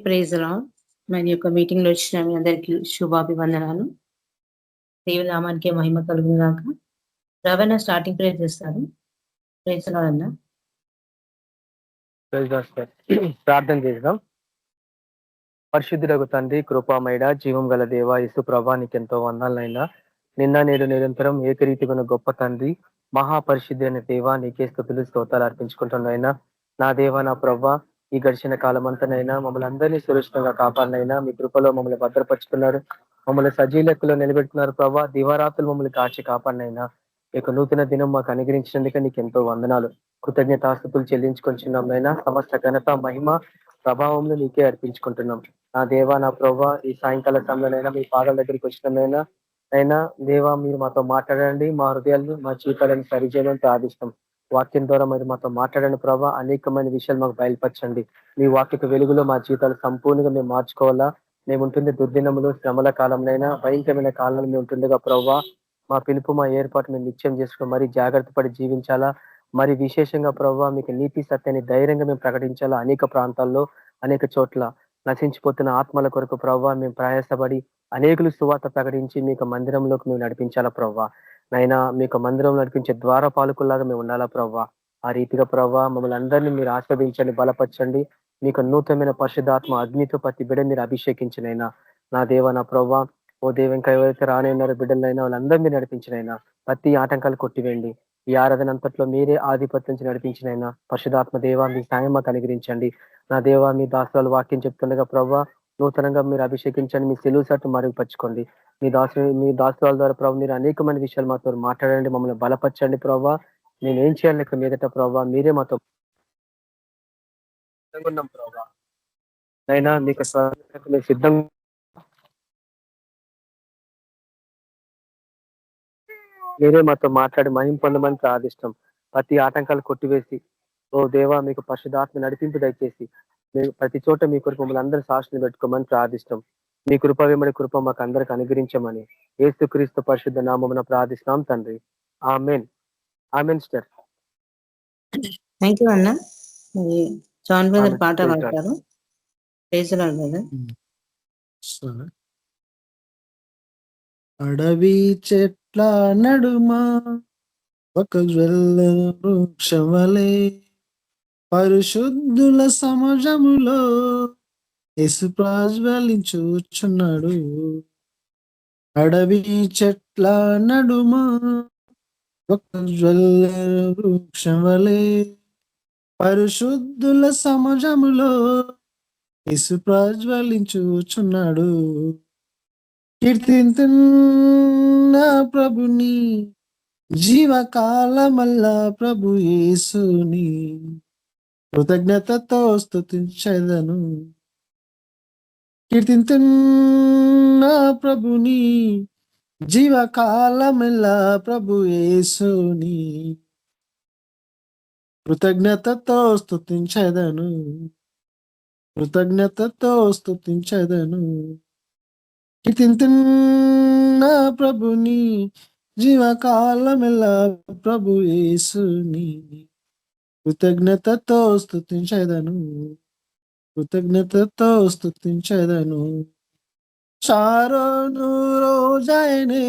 Praise lord. మరి యొక్క meeting లో వచ్చిన మీ అందరికి శుభాభివందనాలు. దేవుని నామానికి మహిమ కలుగును గాక. రవణ స్టార్టింగ్ ప్రేయర్ చేస్తారు. ప్రైజ్ లార్డ్ అన్న. ప్రార్థన చేద్దాం. పరిశుద్ధులకు తండ్రి, కృపామయుడ, జీవం గల దేవ, యేసు ప్రభా, నీకెంతో వందనాలైనా. నిన్న నేడు నిరంతరం ఏకరీతిగా గొప్ప తండ్రి, మహాపరిశుద్ధి అనే దేవ, నీకే స్తుతులు స్తోత్రాలు అర్పించుకుంటున్నాయినా. నా దేవ, నా ప్రభా, ఈ గడిచిన కాలం అంతనైనా మమ్మల్ని అందరినీ సురక్షితంగా కాపాడినైనా మీ కృపలో మమ్మల్ని భద్రపరుచుకున్నారు, మమ్మల్ని సజీలెక్కలో నిలబెట్టున్నారు ప్రభా. దివారాత్రులు మమ్మల్ని కాచి కాపాడినైనా ఇక నూతన దినం మాకు అనుగ్రహించినందుకే నీకు ఎంతో వందనాలు, కృతజ్ఞతాస్తుతులు చెల్లించుకొంచున్నాం నైనా. సమస్త ఘనత, మహిమ, ప్రభావంలో నీకే అర్పించుకుంటున్నాం. నా దేవా, నా ప్రభా, ఈ సాయంకాల సమయంలోనైనా మీ పాదాల దగ్గరికి వచ్చినమైనా అయినా దేవా, మీరు మాతో మాట్లాడండి. మా హృదయాలను, మా జీవితాలను సరిచేయడం ప్రార్థిస్తాం. వాక్యం ద్వారా మీరు మాతో మాట్లాడండి ప్రభా. అనేకమైన విషయాలు మాకు బయలుపరచండి. మీ వాక్యకు వెలుగులో మా జీవితాలు సంపూర్ణంగా మేము మార్చుకోవాలా. మేము ఉంటుంది దుర్దినములు, శ్రమల కాలంలోనైనా భయంకరమైన కాలంలో మేము ఉంటుండగా ప్రభా, మా పిలుపు, మా ఏర్పాటు మేము నిత్యం చేసుకుని మరీ జాగ్రత్త పడి జీవించాలా. మరి విశేషంగా ప్రభావ మీకు నీతి సత్యాన్ని ధైర్యంగా మేము ప్రకటించాలా. అనేక ప్రాంతాల్లో, అనేక చోట్ల నశించిపోతున్న ఆత్మల కొరకు ప్రభావ మేము ప్రయాసపడి అనేకులు సువార్త ప్రకటించి మీకు మందిరంలోకి మేము నడిపించాలా ప్రభావ. నైనా మీకు మందిరం నడిపించే ద్వార పాలకుల్లాగా మేము ఉండాలా ప్రభావ. ఆ రీతిగా ప్రభావ మమ్మల్ని అందరినీ మీరు ఆస్వాదించండి, బలపరచండి. మీకు నూతనమైన పరిశుద్ధాత్మ అగ్నితో ప్రతి బిడ్డ మీరు అభిషేకించినైనా. నా దేవ, నా ప్రభావ, ఓ దేవ, ఇంకా ఎవరైతే రానైనారో బిడ్డలైనా వాళ్ళందరూ మీరు నడిపించినైనా. ప్రతి ఆటంకాలు కొట్టివేయండి. ఈ ఆరాధన అంతట్లో మీరే ఆధిపత్యం నడిపించినైనా. పరిశుధాత్మ దేవ, మీ సాయం మాకు అనుగ్రహించండి. నా దేవ, మీ దాసులు వాక్యం చెప్తుండగా ప్రభావ నూతనంగా మీరు అభిషేకించండి. మీ సెలువు సట్టు మరుగుపరచుకోండి. మీ దాసుల ద్వారా ప్రభావ మీరు అనేకమైన విషయాలు మాతో మాట్లాడండి, మమ్మల్ని బలపరచండి ప్రభావ. నేను ఏం చేయాలి ఇక్కడ మీదట ప్రభావ, మీరే మాతో ఉన్నాం ప్రభావ. అయినా మీకు సిద్ధంగా మీరే మాతో మాట్లాడి మహిం పొందమని ప్రార్థిస్తాం. ప్రతి ఆటంకాలు కొట్టివేసి ఓ దేవా మీకు పరిశుధాత్మ నడిపింపు దయచేసి ప్రతి చోట మీ కొరకు మమ్మల్ని అందరూ సాక్షులు పెట్టుకోమని ప్రార్థిస్తాం. మీ కృప వెంబడి కృప మాకు అందరికి అనుగ్రహించమని యేసుక్రీస్తు పరిశుద్ధ నామమున ప్రార్థిస్తాం తండ్రి. Amen. Amen sister. Thank you అన్న. జాన్ బ్రదర్ పాట పాడతారు. Praise lord brother. అడవి చెట్ల నడుమా ఒక వృక్షవలే పరిశుద్ధుల సమాజములో యేసు ప్రజ్వలించుచున్నాడు. అడవి చెట్ల నడుమా ఒక వృక్షవలే పరిశుద్ధుల సమాజములో యేసు ప్రజ్వలించుచున్నాడు. కీర్తింతున్నా ప్రభుని జీవకాలమల్లా ప్రభు యేసుని కృతజ్ఞతతో స్తుతించెదను. కీర్తింతున్నా ప్రభుని జీవకాలమల్లా ప్రభు యేసుని కృతజ్ఞతతో స్తుతించెదను. కృతజ్ఞతతో స్తుతించెదను. కీర్తింతున్నా ప్రభుని జీవకాలమెల్లా ప్రభు యేసుని కృతజ్ఞతతో స్తుతించెదను. కృతజ్ఞతతో స్తుతించెదను. షారోను రోజాయనే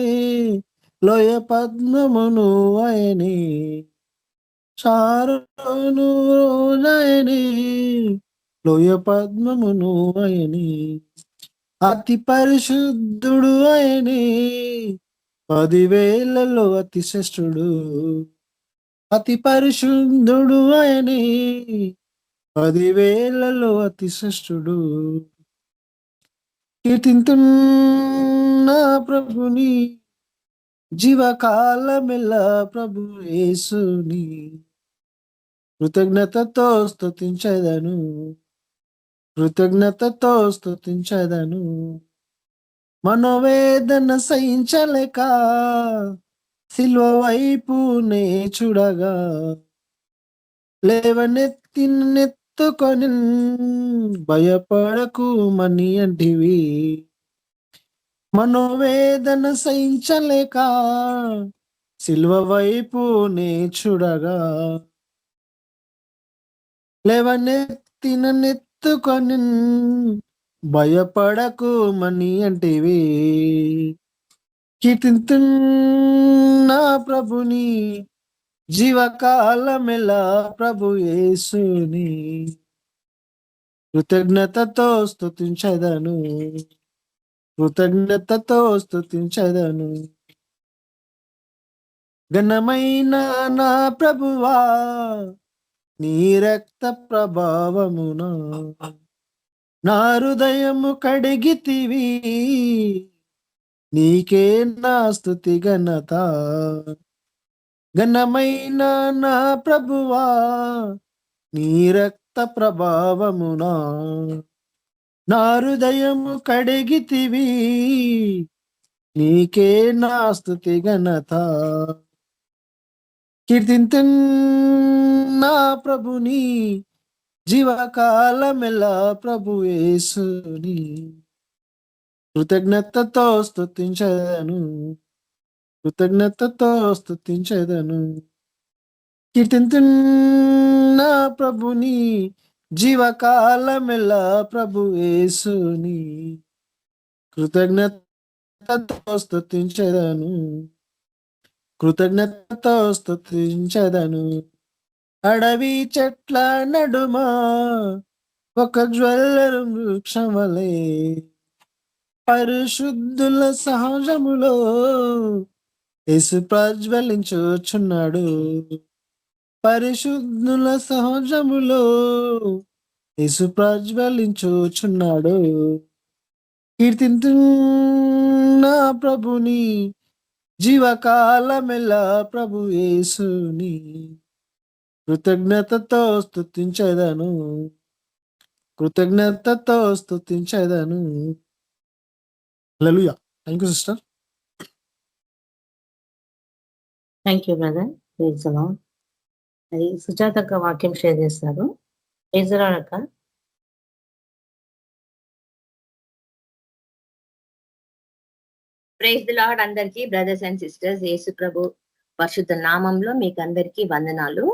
లోయ పద్మమును ఆయనే. షారోను రోజాయనే లోయ పద్మమును ఆయనే. అతి పరిశుద్ధుడు ఆయనే 10,000లలో అతి శ్రేష్ఠుడు. అతి పరిశుద్ధుడు ఆయనే 10,000లలో అతి శ్రేష్ఠుడు. కీర్తింతున్నా ప్రభుని జీవకాలమెల్లా ప్రభు యేసుని కృతజ్ఞతతో స్తుతించెదను. కృతజ్ఞతతో స్తుతించెదను. మనోవేదన సహించలేక సిల్వ వైపునే చూడగా లేవనెత్తుకొని భయపడకు మని అంటివి. మనోవేదన సహించలేక సిల్వ వైపునే చూడగా నెత్తుకొని భయపడకు మని అంటివి. కీర్తింతు నా ప్రభుని జీవకాలమెలా ప్రభు యేసుని. కృతజ్ఞతతో స్తుతించెదను, కృతజ్ఞతతో స్తుతించెదను. ఘనమైన నా ప్రభువా నీ రక్త ప్రభావమున నా హృదయము కడిగితివి. నీకే నా స్తుతి ఘనత. ఘనమైన నా ప్రభువా నీ రక్త ప్రభావమున నా హృదయము కడిగితివి. నీకే నా స్తుతి ఘనత. కీర్తింతు నా ప్రభుని జీవకాలమెలా ప్రభు యేసుని. కృతజ్ఞతతో స్తుతించెదను, కృతజ్ఞతతో స్తుతించెదను. కీర్తింతు నా ప్రభుని జీవకాలమెలా ప్రభు యేసుని. కృతజ్ఞతతో స్తుతించెదను, కృతజ్ఞతతో స్తుతించెదను. అడవి చెట్ల నడుమ ఒక జ్వల్లరు వృక్షమలే పరిశుద్ధుల సహజములో యేసు ప్రజ్వలించుచున్నాడు. పరిశుద్ధుల సహజములో యేసు ప్రజ్వలించుచున్నాడు. కీర్తింతు నా ప్రభుని జీవకాలమెలా ప్రభు యేసుని. కృతజ్ఞతతో స్తుతించెదను, కృతజ్ఞతతో స్తుతించెదను. Hallelujah. Thank you sister. Thank you brother. Praise the Lord. అది సుజాత అక్క వాక్యం షేర్ చేస్తారు. ప్రైజ్ ది లార్డ్ అక్క. ప్రైజ్ ది లార్డ్ అందరికీ బ్రదర్స్ అండ్ సిస్టర్స్. యేసు ప్రభు పరిశుద్ధ నామంలో మీకు అందరికీ వందనాలు.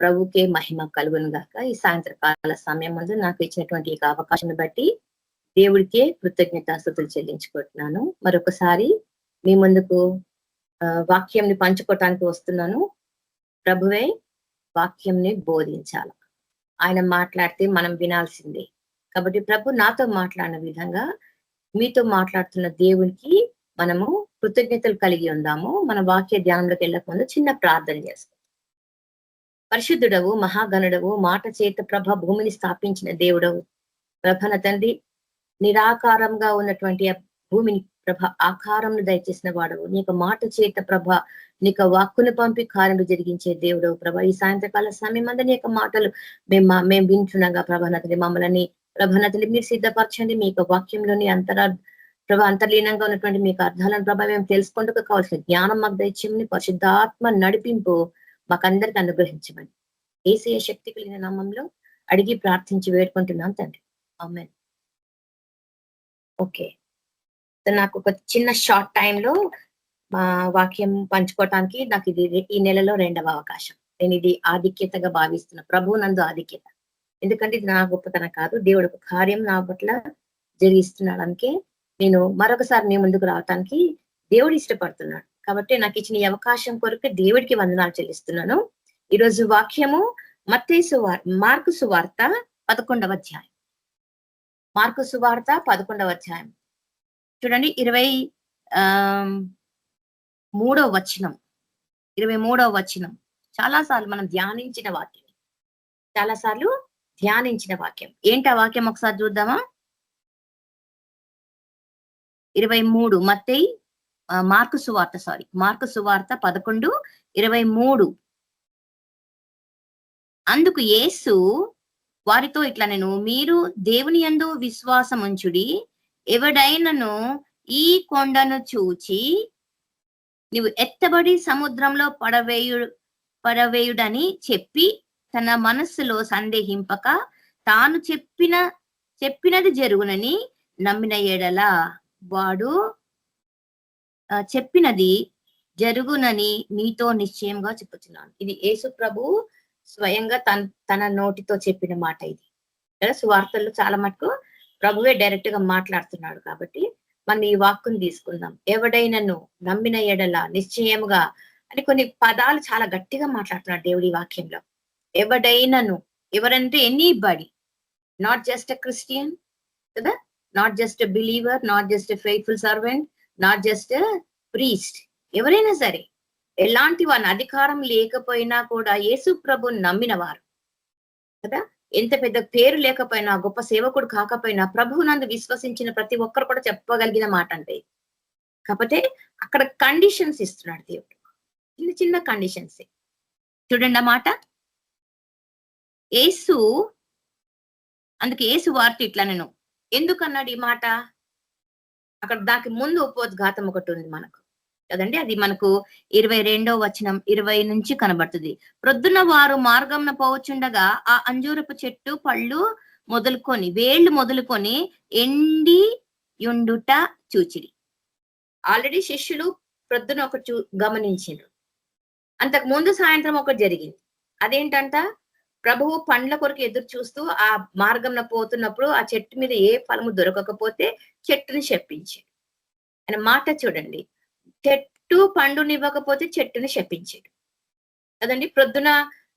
ప్రభుకే మహిమ కలుగును గాక. ఈ సాయంత్రకాల సమయం ముందు నాకు ఇచ్చినటువంటి ఈ అవకాశం బట్టి దేవుడికే కృతజ్ఞతాస్తుతులు చెల్లించుకుంటున్నాను. మరొకసారి మీ ముందుకు వాక్యంని పంచుకోవటానికి వస్తున్నాను. ప్రభువే వాక్యంని బోధించాల. ఆయన మాట్లాడితే మనం వినాల్సిందే. కాబట్టి ప్రభు నాతో మాట్లాడిన విధంగా మీతో మాట్లాడుతున్న దేవునికి మనము కృతజ్ఞతలు కలిగి ఉందాము. మన వాక్య ధ్యానంలోకి వెళ్ళక ముందు చిన్న ప్రార్థన చేస్తాం. పరిశుద్ధుడవు, మహాగణుడవు, మాట చేత ప్రభ భూమిని స్థాపించిన దేవుడవు. ప్రభన తండ్రి, నిరాకారంగా ఉన్నటువంటి ఆ భూమిని ప్రభ ఆకారంను దయచేసిన వాడవు. నీకు మాట చేత ప్రభ నీకు వాక్కును పంపి కార్యము జరిగించే దేవుడవు ప్రభ. ఈ సాయంత్రకాల సమయం అంతా నీ యొక్క మాటలు మేము వింటున్నాగా ప్రభనతని మమ్మల్ని ప్రభనతని మీరు సిద్ధపరచండి. మీ యొక్క వాక్యంలోని అంతర్లీనంగా ఉన్నటువంటి మీకు అర్థాలను ప్రభ మేము తెలుసుకుంటూ కావాల్సిన జ్ఞానం మాకు దయచేయమని, పరిశుద్ధాత్మ నడిపింపు మాకందరికి అనుగ్రహించమని యేసయ్య శక్తి కలిగిన నామంలో అడిగి ప్రార్థించి వేడుకుంటున్నాం తండ్రి. ఆమేన్. ఓకే, నాకు ఒక చిన్న షార్ట్ టైంలో మా వాక్యం పంచుకోవటానికి నాకు ఇది ఈ నెలలో 2వ అవకాశం. నేను ఇది ఆధిక్యతగా భావిస్తున్నా, ప్రభు నందు ఆధిక్యత. ఎందుకంటే ఇది నా గొప్పతనం కాదు, దేవుడు ఒక కార్యం నా పట్ల జరిగిస్తున్నాడు. అందుకే నేను మరొకసారి మీ ముందుకు రావటానికి దేవుడు ఇష్టపడుతున్నాడు. కాబట్టి నాకు ఇచ్చిన ఈ అవకాశం కొరకు దేవుడికి వందనాలు చెల్లిస్తున్నాను. ఈరోజు వాక్యము మార్కు సువార్త 11వ అధ్యాయం. మార్కు సువార్త 11వ అధ్యాయం చూడండి, 23వ వచనం. 23వ వచనం చాలాసార్లు మనం ధ్యానించిన వాక్యం, చాలాసార్లు ధ్యానించిన వాక్యం. ఏంటి ఆ వాక్యం ఒకసారి చూద్దామా? 23 మార్కు సువార్త 11:23. అందుకు యేసు వారితో ఇట్లా, నేను మీరు దేవుని యందు విశ్వాసం ఉంచుడి, ఎవడైనను ఈ కొండను చూచి నీవు ఎత్తబడి సముద్రంలో పడవేయుడని చెప్పి తన మనస్సులో సందేహింపక తాను చెప్పినది జరుగునని నమ్మిన ఎడల వాడు చెప్పినది జరుగునని మీతో నిశ్చయంగా చెప్పుచున్నాను. ఇది యేసు ప్రభు స్వయంగా తన నోటితో చెప్పిన మాట. ఇది కదా. సువార్తల్లో చాలా మటుకు ప్రభువే డైరెక్ట్ గా మాట్లాడుతున్నాడు. కాబట్టి మనం ఈ వాక్కును తీసుకుందాం. ఎవడైనను నమ్మిన ఎడల నిశ్చయముగా అని కొన్ని పదాలు చాలా గట్టిగా మాట్లాడుతున్నాడు దేవుడి వాక్యంలో. ఎవడైనను, ఎవరంటే anybody, not just a Christian కదా, not just a believer, not just a faithful servant, not just a priest, ఎవరైనా సరే, ఎలాంటి వాని అధికారం లేకపోయినా కూడా యేసు ప్రభుని నమ్మిన వారు కదా, ఎంత పెద్ద పేరు లేకపోయినా, గొప్ప సేవకుడు కాకపోయినా, ప్రభువునందు విశ్వసించిన ప్రతి ఒక్కరు కూడా చెప్పగలిగిన మాట అంటే. కాకపోతే అక్కడ కండిషన్స్ ఇస్తున్నాడు దేవుడు, చిన్న చిన్న కండిషన్స్. చూడండి ఆ మాట. యేసు, అందుకే యేసు వార్త ఇట్లా నేను ఎందుకన్నాడు ఈ మాట, అక్కడ దానికి ముందు ఉపోద్ఘాతం ఒకటి ఉంది మనకు కదండి. అది మనకు 22వ వచనం 20 నుంచి కనబడుతుంది. ప్రొద్దున వారు మార్గంన పోవచుండగా ఆ అంజూరపు చెట్టు పళ్ళు మొదలుకొని, వేళ్లు మొదలుకొని ఎండి యుండుట చూచిరి. ఆల్రెడీ శిష్యులు ప్రొద్దున ఒకటి గమనించారు. అంతకు ముందు సాయంత్రం ఒకటి జరిగింది. అదేంటంట, ప్రభువు పండ్ల కొరకు ఎదురు చూస్తూ ఆ మార్గంన పోతున్నప్పుడు ఆ చెట్టు మీద ఏ ఫలము దొరకకపోతే చెట్టుని శపించాడు. ఆయన మాట చూడండి, చెట్టు పండునివ్వకపోతే చెట్టుని శపించాడు కదండి. ప్రొద్దున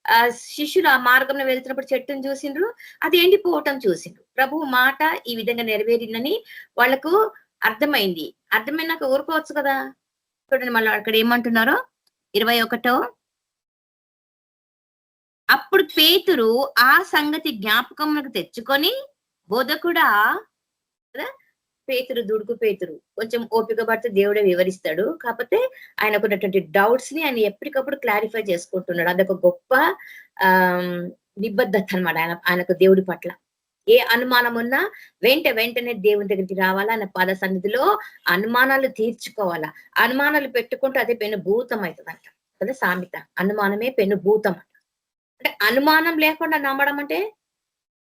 ఆ శిష్యులు ఆ మార్గంలో వెళ్తున్నప్పుడు చెట్టును చూసిండ్రు, అది ఎండిపోవటం చూసిండ్రు. ప్రభువు మాట ఈ విధంగా నెరవేరిందని వాళ్ళకు అర్థమైంది. అర్థమైనాక ఊరుకోవచ్చు కదా. చూడండి మళ్ళీ అక్కడ ఏమంటున్నారో 21. అప్పుడు పేతురు ఆ సంగతి జ్ఞాపకమునకు తెచ్చుకొని, బోధకుడా కదా, పేతురు దుడుకు పేతురు కొంచెం ఓపిక పడితే దేవుడే వివరిస్తాడు. కాకపోతే ఆయనకున్నటువంటి డౌట్స్ ని ఆయన ఎప్పటికప్పుడు క్లారిఫై చేసుకుంటున్నాడు. అదొక గొప్ప నిబద్ధత అనమాట ఆయనకు దేవుడి పట్ల. ఏ అనుమానం ఉన్నా వెంటనే దేవుని దగ్గరికి రావాలా, ఆయన పాద సన్నిధిలో అనుమానాలు తీర్చుకోవాలా. అనుమానాలు పెట్టుకుంటే అదే పెను భూతం అవుతుందంట కదా సామెత. అనుమానమే పెను భూతం అంట. అంటే అనుమానం లేకుండా నమ్మడం అంటే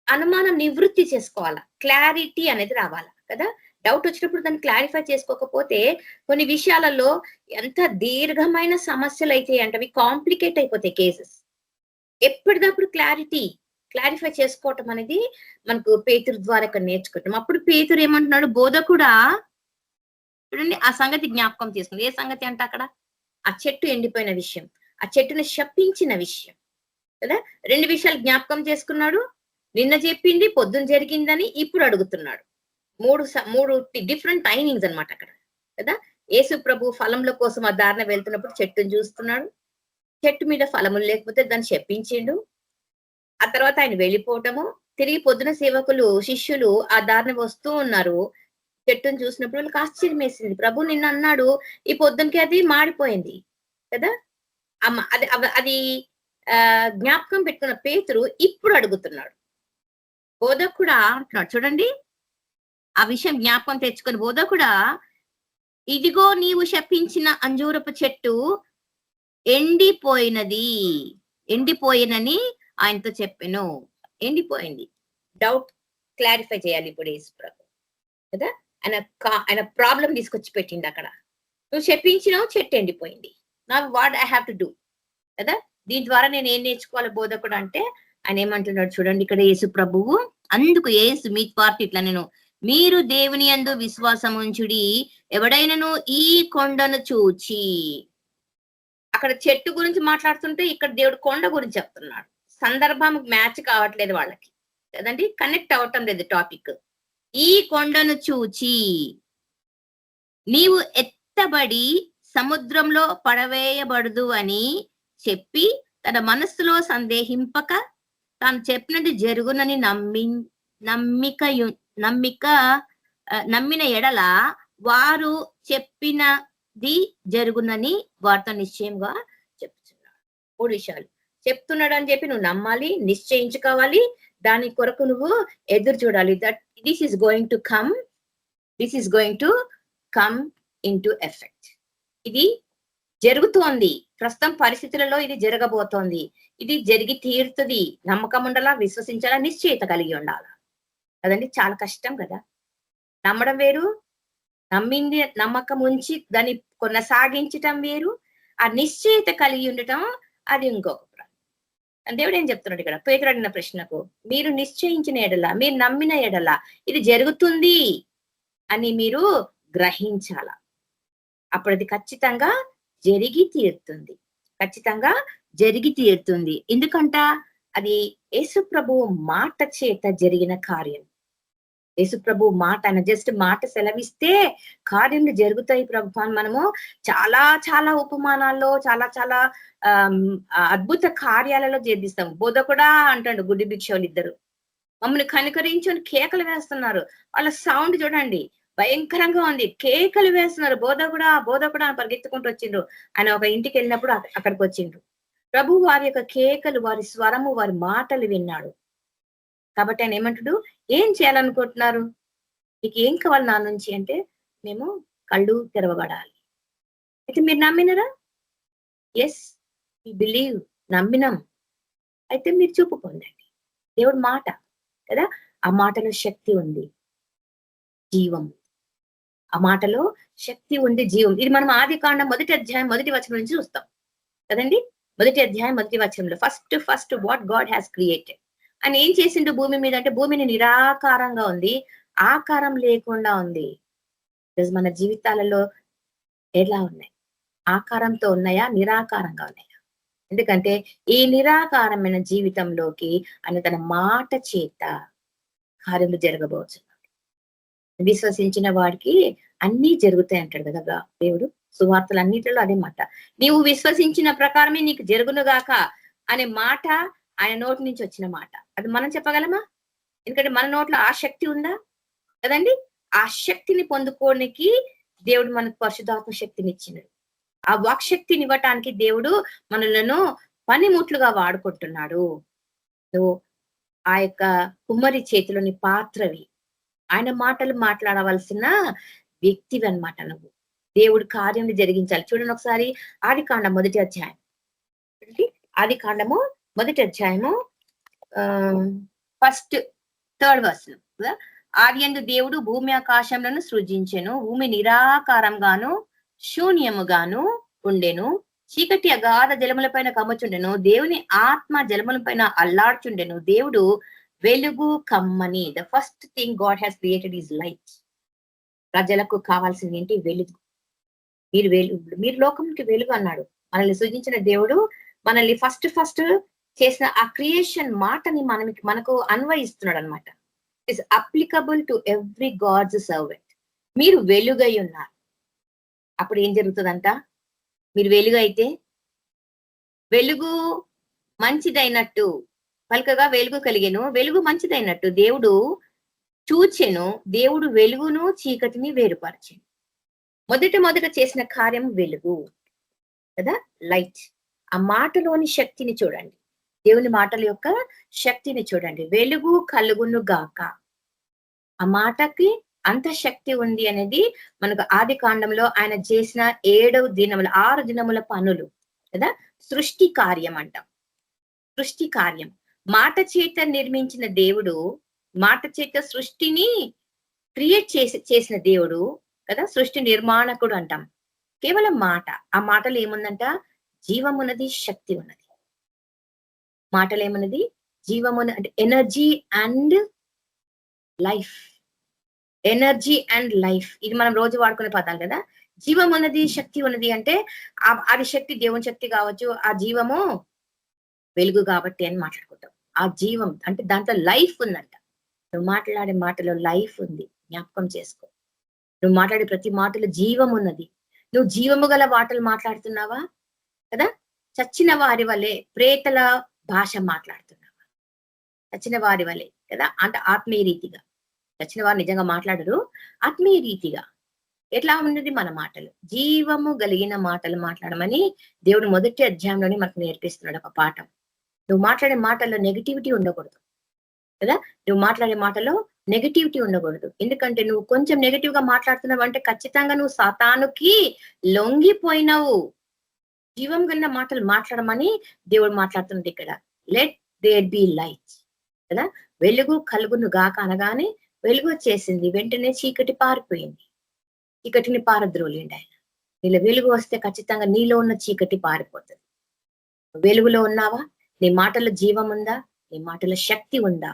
అనుమానం నివృత్తి చేసుకోవాలా, క్లారిటీ అనేది రావాలా కదా. డౌట్ వచ్చినప్పుడు దాన్ని క్లారిఫై చేసుకోకపోతే కొన్ని విషయాలలో ఎంత దీర్ఘమైన సమస్యలు అయితే అంటే అవి కాంప్లికేట్ అయిపోతాయి కేసెస్. ఎప్పటికప్పుడు క్లారిఫై చేసుకోవటం అనేది మనకు పేతురు ద్వారా ఇక్కడ నేర్చుకుంటాం. అప్పుడు పేతురు ఏమంటున్నాడు, బోధకుడా చూడండి ఆ సంగతి జ్ఞాపకం చేసుకుంది. ఏ సంగతి అంటే అక్కడ ఆ చెట్టు ఎండిపోయిన విషయం, ఆ చెట్టుని శపించిన విషయం కదా. 2 విషయాలు జ్ఞాపకం చేసుకున్నాడు. నిన్న చెప్పింది పొద్దున జరిగిందని ఇప్పుడు అడుగుతున్నాడు. 3 డిఫరెంట్ టైమింగ్స్ అనమాట అక్కడ కదా. యేసు ప్రభు ఫలముల కోసం ఆ దారిన వెళ్తున్నప్పుడు చెట్టును చూస్తున్నాడు. చెట్టు మీద ఫలములు లేకపోతే దాన్ని శపించిండు. ఆ తర్వాత ఆయన వెళ్ళిపోవటము, తిరిగి పొద్దున సేవకులు శిష్యులు ఆ దారిన వస్తూ ఉన్నారు. చెట్టును చూసినప్పుడు వాళ్ళకి ఆశ్చర్యం వేసింది. ప్రభు నిన్న అన్నాడు, ఈ పొద్దునకి అది మాడిపోయింది కదా. అది జ్ఞాపకం పెట్టుకున్న పేతురు ఇప్పుడు అడుగుతున్నాడు, బోధకుడా అంటున్నాడు. చూడండి ఆ విషయం జ్ఞాపకం తెచ్చుకొని, బోధకుడా ఇదిగో నీవు శపించిన అంజూరపు చెట్టు ఎండిపోయినని ఆయనతో చెప్పాను. ఎండిపోయింది. డౌట్ క్లారిఫై చేయాలి ఇప్పుడు యేసు ప్రభు కదా. ఆయన ప్రాబ్లం తీసుకొచ్చి పెట్టింది అక్కడ. నువ్వు శపించినావు, చెట్టు ఎండిపోయింది. నా what I have to do కదా. దీని ద్వారా నేను ఏం నేర్చుకోవాలి బోధకుడు అంటే, ఆయన ఏమంటున్నాడు చూడండి ఇక్కడ యేసు ప్రభువు. అందుకు యేసు మీ పార్టీ ఇట్లా నేను, మీరు దేవుని యందు విశ్వాసం ఉంచుడి, ఎవడైనను ఈ కొండను చూచి, అక్కడ చెట్టు గురించి మాట్లాడుతుంటే ఇక్కడ దేవుడు కొండ గురించి చెప్తున్నాడు. సందర్భం మ్యాచ్ కావట్లేదు వాళ్ళకి కదండి, కనెక్ట్ అవ్వటం లేదు టాపిక్. ఈ కొండను చూచి నీవు ఎత్తబడి సముద్రంలో పడవేయబడదు అని చెప్పి తన మనస్సులో సందేహింపక తాను చెప్పినట్టు జరుగునని నమ్మిన ఎడల వారు చెప్పినది జరుగునని వారితో నిశ్చయంగా చెప్తున్నాడు. 3 విషయాలు చెప్తున్నాడు అని చెప్పి నువ్వు నమ్మాలి, నిశ్చయించుకోవాలి, దాని కొరకు నువ్వు ఎదురు చూడాలి. That this is going to come into effect. ఇది జరుగుతోంది, ప్రస్తుతం పరిస్థితులలో ఇది జరగబోతోంది, ఇది జరిగి తీరుతుంది. నమ్మకం ఉండాలా, విశ్వసించాలా, నిశ్చయిత కలిగి ఉండాలా కదండి. చాలా కష్టం కదా. నమ్మడం వేరు, నమ్మింది నమ్మకం ఉంచి దాన్ని కొనసాగించటం వేరు, ఆ నిశ్చయిత కలిగి ఉండటం అది ఇంకొక అని దేవుడు ఏం చెప్తున్నాడు ఇక్కడ? పేతురు అడిగిన ప్రశ్నకు మీరు నిశ్చయించిన ఎడల, మీరు నమ్మిన ఎడల ఇది జరుగుతుంది అని మీరు గ్రహించాల. అప్పుడు అది ఖచ్చితంగా జరిగి తీరుతుంది. ఖచ్చితంగా జరిగి తీరుతుంది. ఎందుకంట అది యేసు ప్రభు మాట చేత జరిగిన కార్యం. యేసు ప్రభు మాట, ఆయన జస్ట్ మాట సెలవిస్తే కార్యములు జరుగుతాయి ప్రభు అని మనము చాలా చాలా ఉపమానాల్లో చాలా చాలా అద్భుత కార్యాలలో చేదిస్తాం. బోధకుడా అంటాడు గుడ్డి భిక్షవులు ఇద్దరు మమ్మల్ని కనికరించుని కేకలు వేస్తున్నారు. వాళ్ళ సౌండ్ చూడండి భయంకరంగా ఉంది. కేకలు వేస్తున్నారు, బోధకుడా బోధకుడా అని పరిగెత్తుకుంటూ వచ్చిండ్రు. ఆయన ఒక ఇంటికి వెళ్ళినప్పుడు అక్కడికి వచ్చిండ్రు. ప్రభు వారి యొక్క కేకలు, వారి స్వరము, వారి మాటలు విన్నాడు. కాబట్టి ఆయన ఏమంటాడు, ఏం చేయాలనుకుంటున్నారు, మీకు ఏం కావాలి నా నుంచి అంటే, మేము కళ్ళు తెరవబడాలి. అయితే మీరు నమ్మినరా? Yes we believe, నమ్మినాం. అయితే మీరు చూపు పొందండి. దేవుడి మాట కదా, ఆ మాటలో శక్తి ఉంది, జీవం. ఆ మాటలో శక్తి ఉంది, జీవం. ఇది మనం ఆదికాండం 1వ అధ్యాయం 1వ వచనం నుంచి చూస్తాం కదండి. 1వ అధ్యాయం 1వ వచనంలో first what God has created. ఆయన ఏం చేసిండు భూమి మీద అంటే, భూమిని నిరాకారంగా ఉంది, ఆకారం లేకుండా ఉంది. మన జీవితాలలో ఎలా ఉన్నాయి? ఆకారంతో ఉన్నాయా, నిరాకారంగా ఉన్నాయా? ఎందుకంటే ఈ నిరాకారమైన జీవితంలోకి ఆయన తన మాట చేత కార్యములు జరగబోతున్నాడు. విశ్వసించిన వాడికి అన్ని జరుగుతాయి అంటాడు కదా దేవుడు. సువార్తలు అన్నిటిలో అదే మాట, నీవు విశ్వసించిన ప్రకారమే నీకు జరుగునుగాక అనే మాట ఆయన నోటి నుంచి వచ్చిన మాట. అది మనం చెప్పగలమా? ఎందుకంటే మన నోట్లో ఆ శక్తి ఉందా కదండి. ఆ శక్తిని పొందుకోనికి దేవుడు మనకు పరిశుద్ధాత్మ శక్తిని ఇచ్చినాడు. ఆ వాక్శక్తిని ఇవ్వటానికి దేవుడు మనలను పనిముట్లుగా వాడుకుంటున్నాడు. నువ్వు ఆ యొక్క కుమ్మరి చేతిలోని పాత్రవి, ఆయన మాటలు మాట్లాడవలసిన వ్యక్తివి అన్నమాట. నువ్వు దేవుడు కార్యం జరిగించాలి. చూడండి ఒకసారి ఆదికాండం 1వ అధ్యాయం, ఆదికాండము 1వ అధ్యాయము 3rd verse. ఆదియందు దేవుడు భూమి ఆకాశములను సృజించెను, భూమి నిరాకారంగాను శూన్యముగాను ఉండెను, చీకటి అగాధ జలములపైన కమ్ముచుండెను, దేవుని ఆత్మ జలములపైన అల్లాడుచుండెను, దేవుడు వెలుగు కమ్మని. The first thing God has created is light. ప్రజలకు కావాల్సింది ఏంటి? వెలుగు. మీరు లోకంకి వెలుగు అన్నాడు. మనల్ని సృజించిన దేవుడు మనల్ని ఫస్ట్ చేసిన ఆ క్రియేషన్ మాటని మనకు అన్వయిస్తున్నాడు అనమాట. It's applicable to every God's servant. మీరు వెలుగై ఉన్నారు. అప్పుడు ఏం జరుగుతుందంట? మీరు వెలుగు అయితే, వెలుగు మంచిదైనట్టు పలకగా వెలుగు కలిగెను, వెలుగు మంచిదైనట్టు దేవుడు చూచెను, దేవుడు వెలుగును చీకటిని వేరుపరచెను. మొదట చేసిన కార్యం వెలుగు కదా, లైట్. ఆ మాటలోని శక్తిని చూడండి, దేవుని మాటల యొక్క శక్తిని చూడండి. వెలుగు కలుగును గాక. ఆ మాటకి అంత శక్తి ఉంది అనేది మనకు ఆది కాండంలో ఆయన చేసిన 6 దినముల పనులు కదా, సృష్టి కార్యం అంటాం. సృష్టి కార్యం మాట చేత నిర్మించిన దేవుడు, మాట చేత సృష్టిని క్రియేట్ చేసిన దేవుడు కదా, సృష్టి నిర్మాణకుడు అంటాం. కేవలం మాట. ఆ మాటలు ఏముందంట? జీవమున్నది, శక్తి ఉన్నది. మాటలు ఏమున్నది? జీవమున్న అంటే energy and life. Energy and life, ఇది మనం రోజు వాడుకునే పదాలు కదా. జీవం ఉన్నది, శక్తి ఉన్నది అంటే అది శక్తి దేవుని శక్తి కావచ్చు, ఆ జీవము వెలుగు కాబట్టి అని మాట్లాడుకుంటాం. ఆ జీవం అంటే దాంట్లో లైఫ్ ఉందంట. నువ్వు మాట్లాడే మాటలో లైఫ్ ఉంది, జ్ఞాపకం చేసుకో. నువ్వు మాట్లాడే ప్రతి మాటలో జీవం ఉన్నది. నువ్వు జీవము గల మాటలు మాట్లాడుతున్నావా కదా, చచ్చిన వారి వలె ప్రేతల భాష మాట్లాడుతున్నావా? చచ్చిన వారి వలె కదా, అంటే ఆత్మీయ రీతిగా. చచ్చిన వారు నిజంగా మాట్లాడరు, ఆత్మీయ రీతిగా. ఎట్లా ఉన్నది మన మాటలు? జీవము కలిగిన మాటలు మాట్లాడమని దేవుడు 1వ అధ్యాయంలోనే మనకు నేర్పిస్తున్నాడు ఒక పాఠం. నువ్వు మాట్లాడే మాటల్లో నెగిటివిటీ ఉండకూడదు కదా. నువ్వు మాట్లాడే మాటలో నెగిటివిటీ ఉండకూడదు. ఎందుకంటే నువ్వు కొంచెం నెగిటివ్ గా మాట్లాడుతున్నావు అంటే ఖచ్చితంగా నువ్వు సాతానుకి లొంగిపోయినావు. జీవం కలిగిన మాటలు మాట్లాడమని దేవుడు మాట్లాడుతున్నది ఇక్కడ. లెట్ దేర్ బి లైట్ కదా. వెలుగు కలుగును గాక అనగానే వెలుగు వచ్చేసింది, వెంటనే చీకటి పారిపోయింది. చీకటిని పారద్రోలిండి ఆయన. నీలో వెలుగు వస్తే ఖచ్చితంగా నీలో ఉన్న చీకటి పారిపోతుంది. వెలుగులో ఉన్నావా? నీ మాటలో జీవం ఉందా? నీ మాటలో శక్తి ఉందా?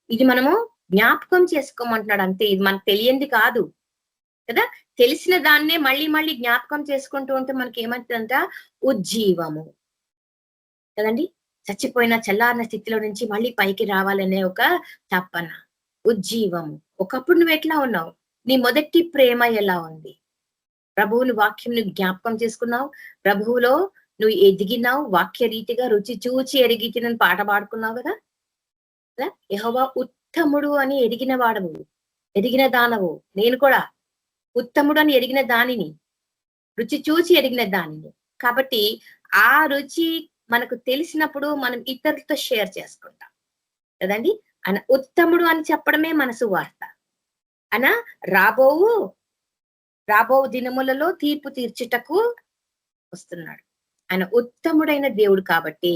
ఇది మనము జ్ఞాపకం చేసుకోమంటున్నాడు అంతే. ఇది మనకు తెలియంది కాదు కదా. తెలిసిన దాన్నే మళ్ళీ మళ్ళీ జ్ఞాపకం చేసుకుంటూ ఉంటే మనకి ఏమంటుందంట? ఉజ్జీవము కదండి. చచ్చిపోయిన చల్లారిన స్థితిలో నుంచి మళ్ళీ పైకి రావాలనే ఒక తపన, ఉజ్జీవము. ఒకప్పుడు నువ్వు ఎట్లా ఉన్నావు? నీ మొదటి ప్రేమ ఎలా ఉంది? ప్రభువుని వాక్యం నువ్వు జ్ఞాపకం చేసుకున్నావు, ప్రభువులో నువ్వు ఎదిగినావు, వాక్య రీతిగా రుచి చూచి ఎరిగితినని పాట పాడుకున్నావు కదా. యెహోవా ఉత్తముడు అని ఎరిగిన వాడవు, ఎరిగిన దానవు. నేను కూడా ఉత్తముడు అని ఎరిగిన దానిని, రుచి చూచి ఎరిగిన దానిని. కాబట్టి ఆ రుచి మనకు తెలిసినప్పుడు మనం ఇతరులతో షేర్ చేసుకుంటాం కదండి. ఆయన ఉత్తముడు అని చెప్పడమే మన సువార్త. ఆయన రాబో దినములలో తీర్పు తీర్చుటకు వస్తున్నాడు. ఆయన ఉత్తముడైన దేవుడు కాబట్టి